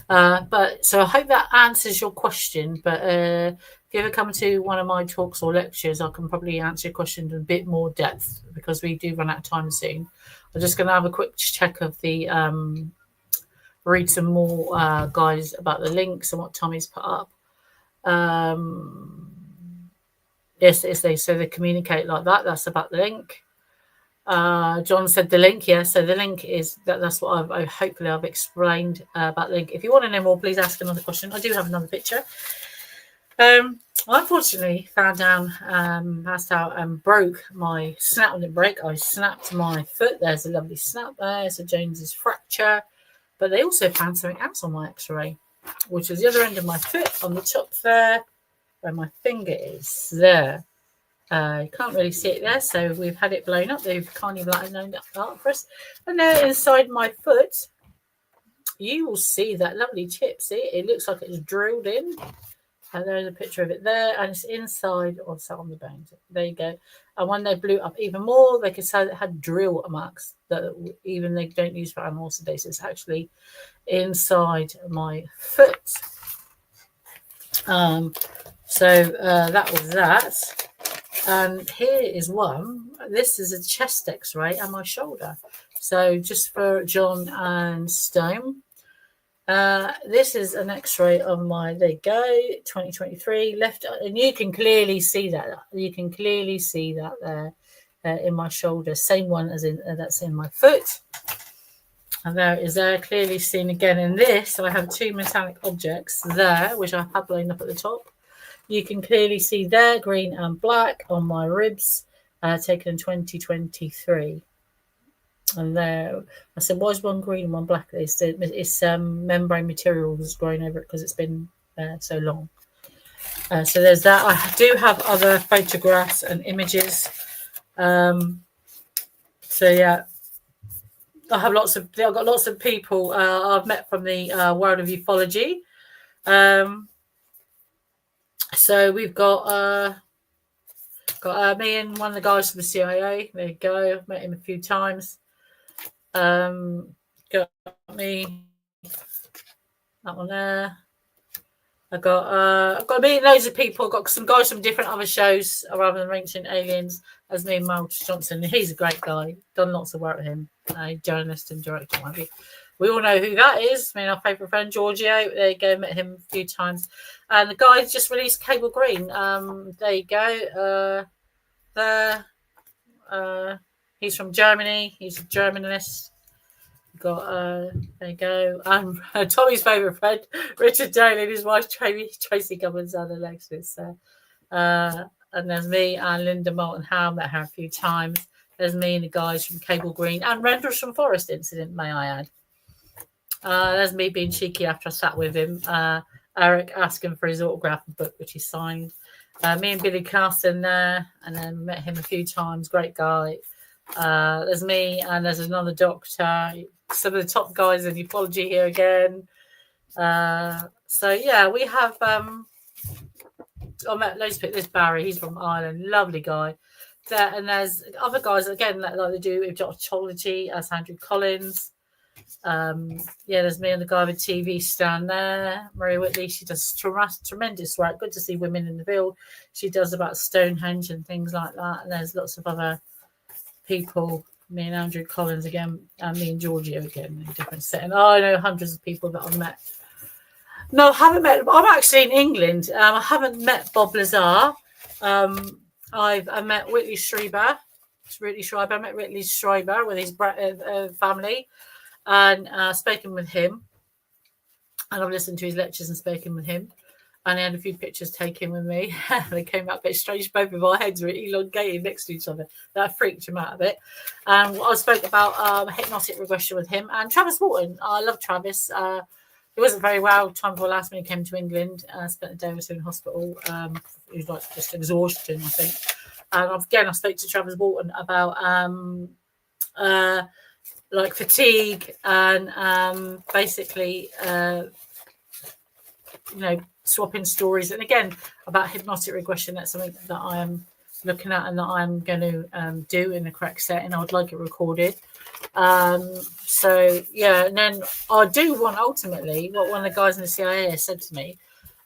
But so I hope that answers your question. But if you ever come to one of my talks or lectures, I can probably answer your question in a bit more depth because we do run out of time soon. I'm just going to have a quick check of the read some more guys about the links and what Tommy's put up. Yes, so they communicate like that. That's about the link. John said the link. Yeah, so the link is that's what hopefully I've explained about the link. If you want to know more, please ask another question. I do have another picture. I unfortunately found down, passed out and broke my snap. Didn't break. I snapped my foot. There's a lovely snap there. So Jones's fracture. But they also found something else on my X-ray, which is the other end of my foot on the top there, where my finger is there. You can't really see it there, so we've had it blown up. They've kindly blown that up for us. And there inside my foot, you will see that lovely chip. See, it looks like it's drilled in. And there's a picture of it there, and it's inside or so on the bones. There you go. And when they blew up even more, they could say it had drill marks that even they don't use for animal sedation. It's actually inside my foot. So that was that. And here is one. This is a chest X-ray and my shoulder. So just for John and Stone. This is an X-ray on my, there you go, 2023 left, and you can clearly see that. You can clearly see that there. in my shoulder. Same one as in that's in my foot. And there it is there, clearly seen again in this. I have two metallic objects there, which I have blown up at the top. You can clearly see there, green and black on my ribs, taken in 2023. And there, I said, why is one green and one black? It's membrane material that's grown over it because it's been so long. So there's that. I do have other photographs and images. So yeah, I've got lots of people I've met from the world of ufology. So we've got me and one of the guys from the CIA. There you go. I've met him a few times. Got me that one there. I've got meeting loads of people. I've got some guys from different other shows rather than Ancient Aliens, as me and Miles Johnson. He's a great guy. Done lots of work with him. Journalist and director. We all know who that is. I mean, our favourite friend Giorgio. There you go. Met him a few times. And the guy just released Cable Green. There you go. He's from Germany. He's a journalist. Got there you go. Tommy's favourite friend, Richard Daly, and his wife Tracy Cummins and Alexis. And there's me and Linda Moulton Howe, met her a few times. There's me and the guys from Cable Green and Renders from Forest Incident, may I add. There's me being cheeky after I sat with him. Eric asking for his autograph book, which he signed. Me and Billy Carson there, and then met him a few times. Great guy. There's me and there's another doctor. Some of the top guys in ufology here again. So yeah, we have. I met loads of people. There's Barry. He's from Ireland. Lovely guy. There, and there's other guys again like they do Egyptology. As Andrew Collins. Yeah, there's me and the guy with TV stand there. Maria Whitley. She does tremendous work. Good to see women in the field. She does about Stonehenge and things like that. And there's lots of other people. Me and Andrew Collins again, and me and Giorgio again in a different setting. I know hundreds of people that I've met. No, I haven't met. I'm actually in England. I haven't met Bob Lazar. I met Whitley Schreiber. I met Whitley Schreiber with his family, and spoken with him. And I've listened to his lectures and spoken with him. And he had a few pictures taken with me. They came out a bit strange. Both of our heads were elongated next to each other. That freaked him out a bit. I spoke about hypnotic regression with him. And Travis Walton. I love Travis. He wasn't very well. Time before last when he came to England. Spent a day or two in hospital. He was like just exhaustion, I think. And again, I spoke to Travis Walton about like fatigue and basically, swapping stories, and again about hypnotic regression. That's something that I am looking at and that I'm going to do in the correct setting. I would like it recorded. So yeah, and then I do want ultimately what one of the guys in the CIA has said to me,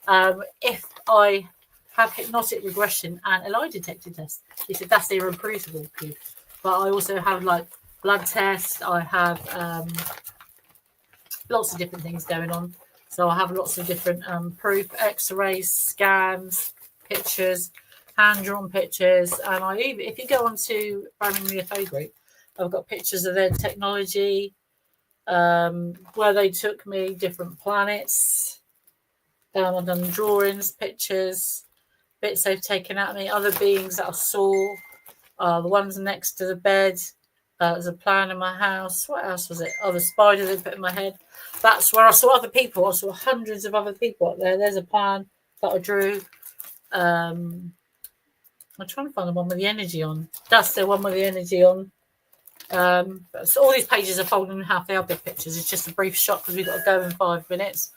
if I have hypnotic regression and a lie detector test, he said that's irreproducible proof. But I also have like blood tests. I have lots of different things going on. So I have lots of different proof, X-rays, scans, pictures, hand-drawn pictures. And if you go onto Birmingham UFO Group, I've got pictures of their technology, where they took me, different planets. I've done drawings, pictures, bits they've taken out of me, other beings that I saw, the ones next to the bed. There's a plan in my house. What else was it? Oh, the spider they put in my head. That's where I saw other people. I saw hundreds of other people up there. There's a plan that I drew. I'm trying to find the one with the energy on. That's the one with the energy on. So all these pages are folded in half. They are big pictures. It's just a brief shot because we've got to go in 5 minutes.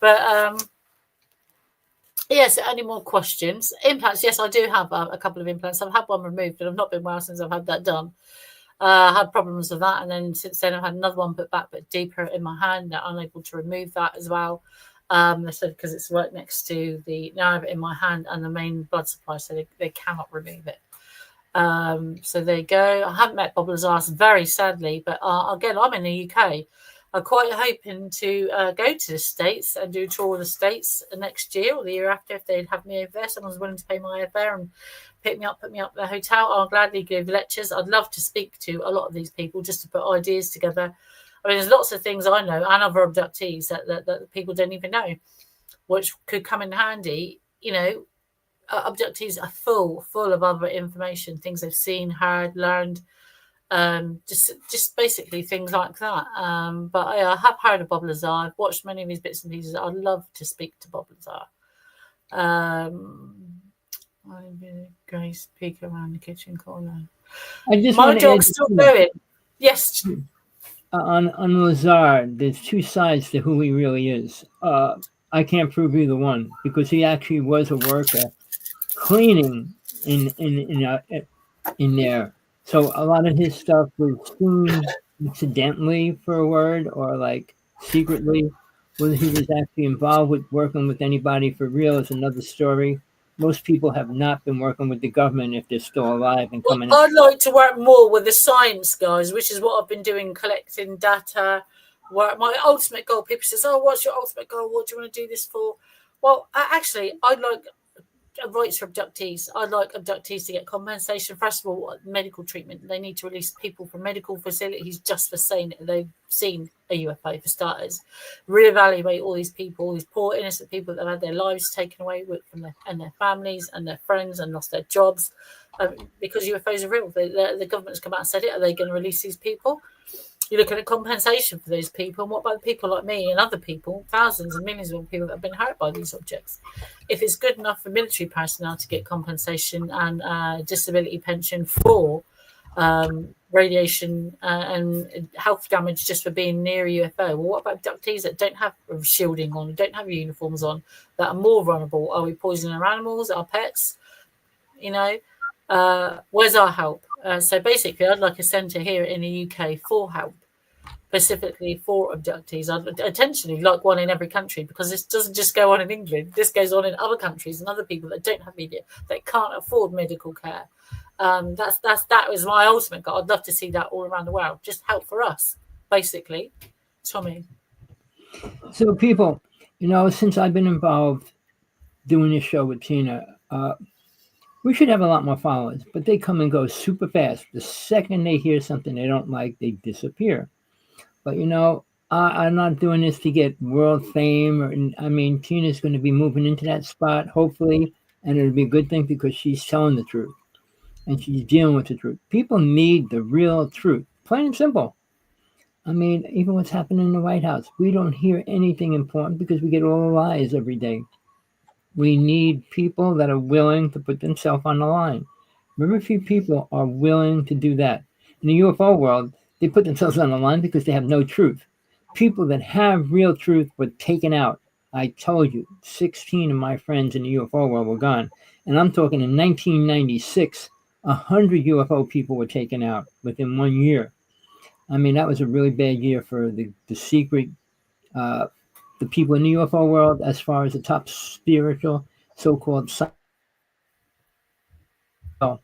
But yes, any more questions? Implants. Yes, I do have a couple of implants. I've had one removed, and I've not been well since I've had that done. I had problems with that, and then since then I've had another one put back, but deeper in my hand. They're unable to remove that as well. They said because it's right next to the nerve in my hand and the main blood supply, so they cannot remove it. So there you go. I haven't met Bob Lazar, very sadly, but again, I'm in the UK. I'm quite hoping to go to the States and do a tour of the States next year or the year after if they'd have me over there. Someone's willing to pay my airfare and pick me up, put me up at the hotel. I'll gladly give lectures. I'd love to speak to a lot of these people just to put ideas together. I mean, there's lots of things I know and other abductees that people don't even know, which could come in handy. You know, abductees are full of other information, things they've seen, heard, learned, just basically things like that. But I have heard of Bob Lazar. I've watched many of his bits and pieces. I'd love to speak to Bob Lazar. Grace peek around the kitchen corner. My dog's still going. Yes. On Lazar, there's two sides to who he really is. I can't prove either one because he actually was a worker cleaning in there. So a lot of his stuff was seen accidentally for a word or like secretly. Whether he was actually involved with working with anybody for real is another story. Most people have not been working with the government if they're still alive and coming. I'd like to work more with the science guys, which is what I've been doing, collecting data. My ultimate goal, people says, oh, what's your ultimate goal? What do you want to do this for? Well, actually, I'd like rights for abductees. I'd like abductees to get compensation. First of all, medical treatment. They need to release people from medical facilities just for saying that they've seen a UFO, for starters. Reevaluate all these people, these poor innocent people that have had their lives taken away from their families and their friends and lost their jobs because UFOs are real. The government's come out and said it. Are they going to release these people? You're looking at compensation for those people. And what about people like me and other people, thousands and millions of people that have been hurt by these objects? If it's good enough for military personnel to get compensation and disability pension for radiation and health damage just for being near a UFO, well, what about abductees that don't have shielding on, don't have uniforms on, that are more vulnerable? Are we poisoning our animals, our pets? You know, where's our help? So basically, I'd like a centre here in the UK for help, specifically for abductees. I'd potentially like one in every country because this doesn't just go on in England. This goes on in other countries and other people that don't have media, that can't afford medical care. That was my ultimate goal. I'd love to see that all around the world. Just help for us, basically. Tommy. So people, you know, since I've been involved doing this show with Tina, we should have a lot more followers, but they come and go super fast. The second they hear something they don't like, they disappear. But, you know, I'm not doing this to get world fame. I mean, Tina's going to be moving into that spot, hopefully, and it'll be a good thing because she's telling the truth and she's dealing with the truth. People need the real truth, plain and simple. I mean, even what's happening in the White House, we don't hear anything important because we get all the lies every day. We need people that are willing to put themselves on the line. Very few people are willing to do that. In the UFO world, they put themselves on the line because they have no truth. People that have real truth were taken out. I told you, 16 of my friends in the UFO world were gone. And I'm talking in 1996, 100 UFO people were taken out within 1 year. I mean, that was a really bad year for the secret the people in the UFO world, as far as the top spiritual, so-called. But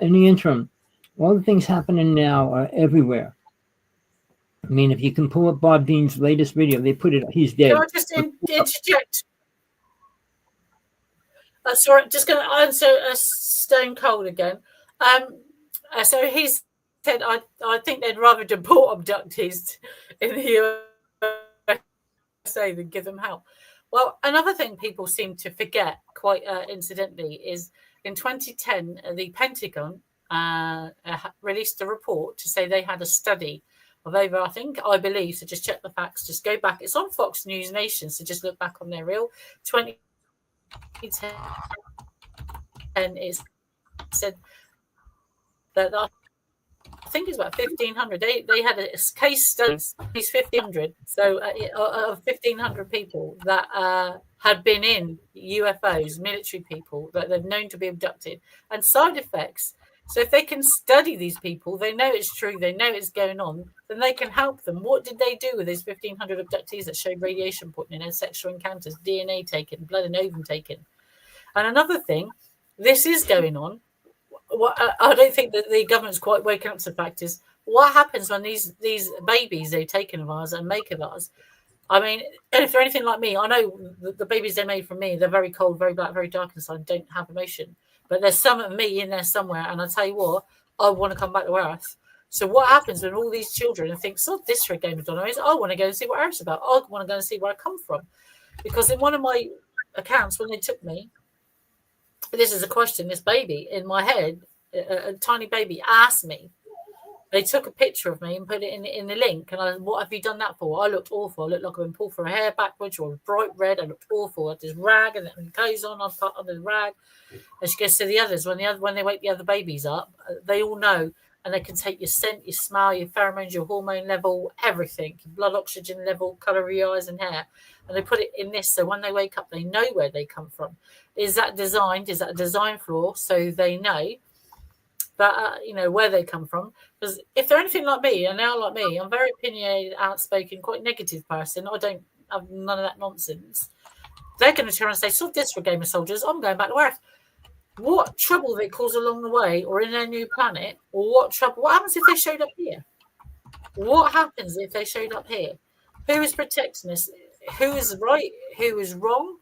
in the interim, all the things happening now are everywhere. I mean, if you can pull up Bob Dean's latest video, they put it, he's dead. Can I just interject? Sorry, just going to answer Stone Cold again. So he said, I think they'd rather deport abductees in the USA than give them help. Well, another thing people seem to forget, quite incidentally, is in 2010, the Pentagon released a report to say they had a study of over, I believe, so just check the facts, just go back. It's on Fox News Nation, so just look back on their reel. 2010, it said that I think it's about 1,500. They had a case study, 1,500. So of 1,500 people that had been in UFOs, military people that they're known to be abducted, and side effects. So if they can study these people, they know it's true, they know it's going on, then they can help them. What did they do with these 1,500 abductees that showed radiation poisoning and sexual encounters, DNA taken, blood and ovum taken? And another thing, this is going on. I don't think that the government's quite waking up to the fact is what happens when these babies they've taken of ours and make of ours. I mean, if they're anything like me, I know the babies they made from me, they're very cold, very black, very dark inside, don't have emotion. but there's some of me in there somewhere. And I tell you what, I want to come back to Earth. So what happens when all these children think, so this for a game of dominoes, I want to go and see what Earth's about. I want to go and see where I come from. Because in one of my accounts, when they took me, this is a question, this baby in my head, a tiny baby asked me, they took a picture of me and put it in the link. And I, what have you done that for? I looked awful. I looked like I've been pulled for a hair backwards, or bright red. I looked awful. I had this rag, and it goes on. I'm put on the rag. And she goes to the others, when they wake the other babies up, they all know, and they can take your scent, your smell, your pheromones, your hormone level, everything, your blood oxygen level, colour of your eyes and hair. And they put it in this, so when they wake up, they know where they come from. Is that designed? Is that a design flaw? So they know that, where they come from. Because if they're anything like me, and now like me, I'm very opinionated, outspoken, quite negative person. I don't have none of that nonsense. They're going to turn and say, so this for Game of Soldiers, I'm going back to Earth. What trouble they cause along the way, or in their new planet, or what happens if they showed up here? What happens if they showed up here? Who is protecting us? Who is right? Who is wrong?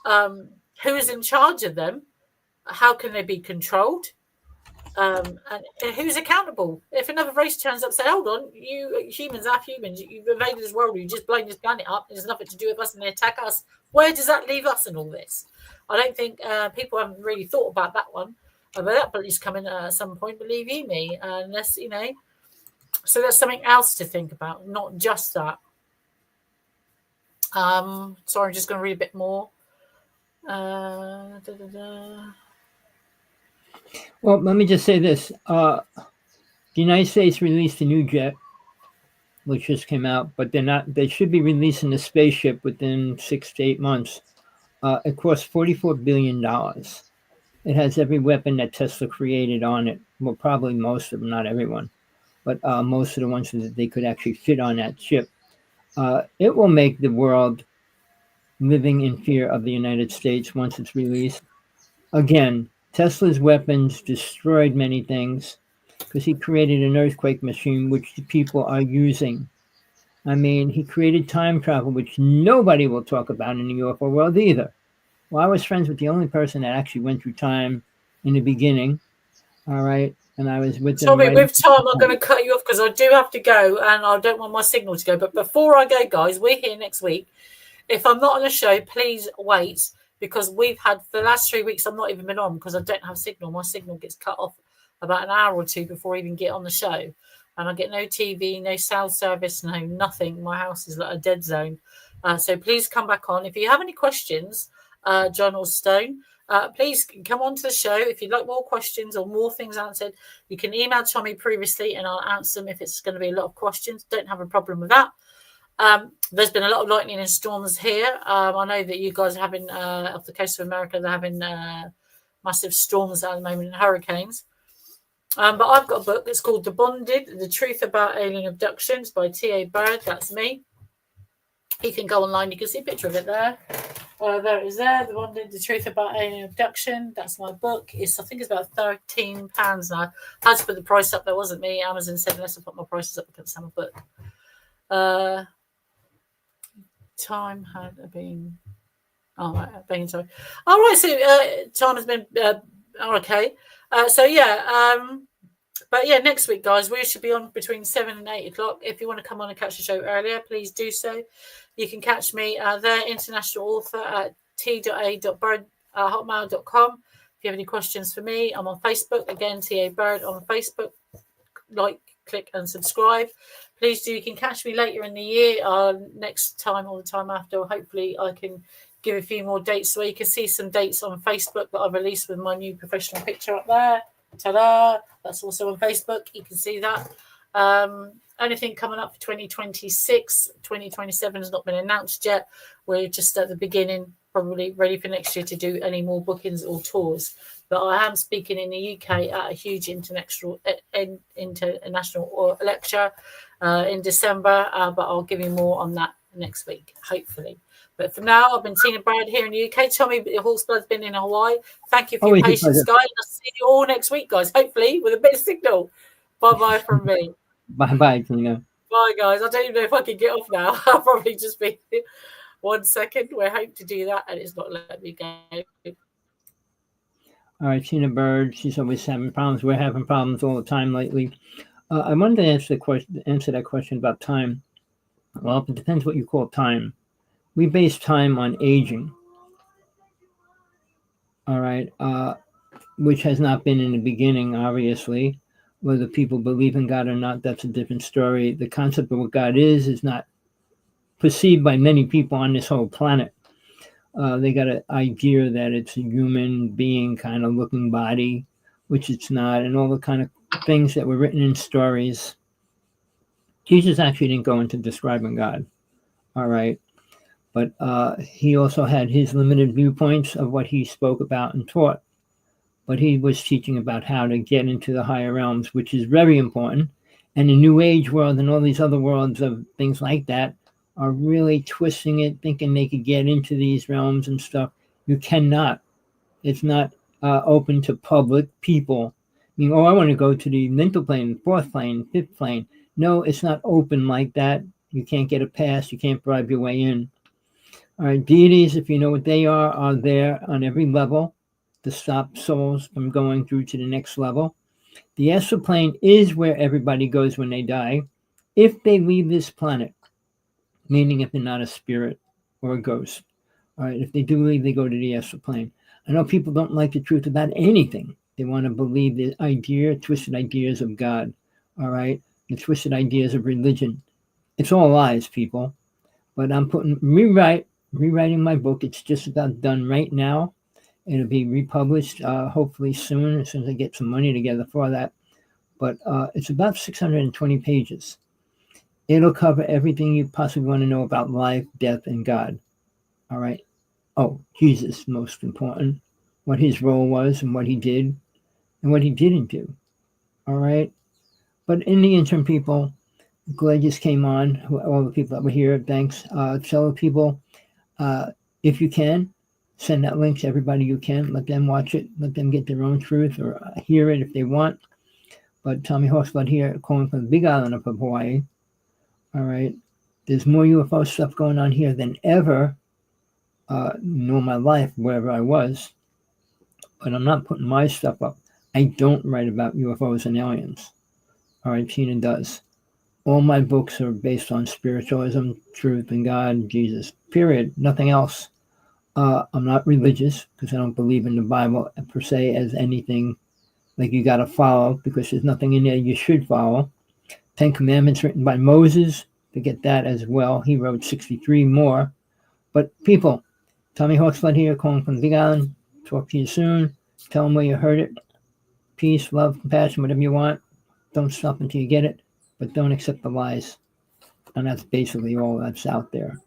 Who is in charge of them? How can they be controlled? And who's accountable? If another race turns up and say, hold on, you humans, half humans, you've invaded this world, you just blown this planet up, there's nothing to do with us, and they attack us. Where does that leave us in all this? I don't think people haven't really thought about that one. But that is coming at some point, believe you me. Unless, so there's something else to think about, not just that. Sorry, I'm just going to read a bit more. Well, let me just say this. The United States released a new jet, which just came out, but they should be releasing the spaceship within 6 to 8 months. It costs $44 billion. It has every weapon that Tesla created on it. Well, probably most of them, not everyone, but most of the ones that they could actually fit on that ship. It will make the world living in fear of the United States once it's released. Again, Tesla's weapons destroyed many things because he created an earthquake machine, which the people are using. I mean, he created time travel, which nobody will talk about in the UFO world either. Well, I was friends with the only person that actually went through time in the beginning. All right. And I was with them. Tommy, with time, I'm going to cut you off because I do have to go and I don't want my signal to go. But before I go, guys, we're here next week. If I'm not on the show, please wait, because we've had for the last 3 weeks, I've not even been on because I don't have signal. My signal gets cut off about an hour or two before I even get on the show. And I get no TV, no cell service, no nothing. My house is like a dead zone. So please come back on. If you have any questions, John or Stone, please come on to the show. If you'd like more questions or more things answered, you can email Tommy previously and I'll answer them if it's going to be a lot of questions. Don't have a problem with that. There's been a lot of lightning and storms here. I know that you guys are having, off the coast of America, they're having massive storms at the moment and hurricanes. But I've got a book. It's called The Bonded, The Truth About Alien Abductions by T.A. Bird. That's me. You can go online. You can see a picture of it there. There it is there. The Bonded, The Truth About Alien Abduction. That's my book. I think it's about £13 now. I had to put the price up. That wasn't me. Amazon said unless I put my prices up, I couldn't sell my book. Time had been... Oh, right, been sorry. All right, so time has been... okay. But yeah, next week, guys, we should be on between 7 and 8 o'clock. If you want to come on and catch the show earlier, please do so. You can catch me there, international author at t.a.bird@hotmail.com. If you have any questions for me, I'm on Facebook. Again, T.A. Bird on Facebook. Like, click and subscribe. Please do. You can catch me later in the year, next time or the time after. Hopefully, I can give a few more dates so you can see some dates on Facebook that I've released with my new professional picture up there. Ta-da! That's also on Facebook. You can see that. Anything coming up for 2026, 2027 has not been announced yet. We're just at the beginning, probably ready for next year to do any more bookings or tours. But I am speaking in the UK at a huge international lecture in December. But All give you more on that next week, hopefully. But for now, I've been Tina Brad here in the UK. Tommy Hawksblood's been in Hawaii. Thank you for your patience, guys. I'll see you all next week, guys, hopefully with a bit of signal. Bye-bye from me. Bye-bye, Tina. Bye, guys. I don't even know if I can get off now. I'll probably just be 1 second. We're hoping to do that, and it's not letting me go. All right, Tina Bird, she's always having problems. We're having problems all the time lately. I wanted to answer that question about time. Well, it depends what you call time. We base time on aging. All right, which has not been in the beginning, obviously. Whether people believe in God or not, that's a different story. The concept of what God is not perceived by many people on this whole planet. They got an idea that it's a human being kind of looking body, which it's not, and all the kind of things that were written in stories. Jesus actually didn't go into describing God, all right? But he also had his limited viewpoints of what he spoke about and taught. But he was teaching about how to get into the higher realms, which is very important. And the New Age world and all these other worlds of things like that are really twisting it, thinking they could get into these realms and stuff. You cannot. It's not open to public people. I mean, I want to go to the mental plane, fourth plane, fifth plane. No, it's not open like that. You can't get a pass. You can't bribe your way in. All right, deities, if you know what they are there on every level to stop souls from going through to the next level. The astral plane is where everybody goes when they die, if they leave this planet, meaning if they're not a spirit or a ghost. All right, if they do leave, they go to the astral plane. I know people don't like the truth about anything. They want to believe the twisted ideas of God, all right, the twisted ideas of religion. It's all lies, people. But I'm rewriting my book. It's just about done right now. It'll be republished hopefully soon, as soon as I get some money together for that. But it's about 620 pages. It'll cover everything you possibly want to know about life, death, and God. All right. Oh, Jesus, most important. What his role was and what he did and what he didn't do. All right. But in the interim, people, glad you came on. All the people that were here, thanks. Tell people, if you can, send that link to everybody you can. Let them watch it. Let them get their own truth or hear it if they want. But Tommy.Hawksblood here, calling from the big island of Hawaii. All right. There's more UFO stuff going on here than ever in all my life, wherever I was. But I'm not putting my stuff up. I don't write about UFOs and aliens. All right, Tina does. All my books are based on spiritualism, truth, and God, Jesus, period. Nothing else. I'm not religious because I don't believe in the Bible per se as anything like you got to follow, because there's nothing in there you should follow. 10 Commandments written by Moses. Forget that as well. He wrote 63 more. But people, Tommy.Hawksblood here, calling from the Big Island. Talk to you soon. Tell them where you heard it. Peace, love, compassion, whatever you want. Don't stop until you get it, but don't accept the lies. And that's basically all that's out there.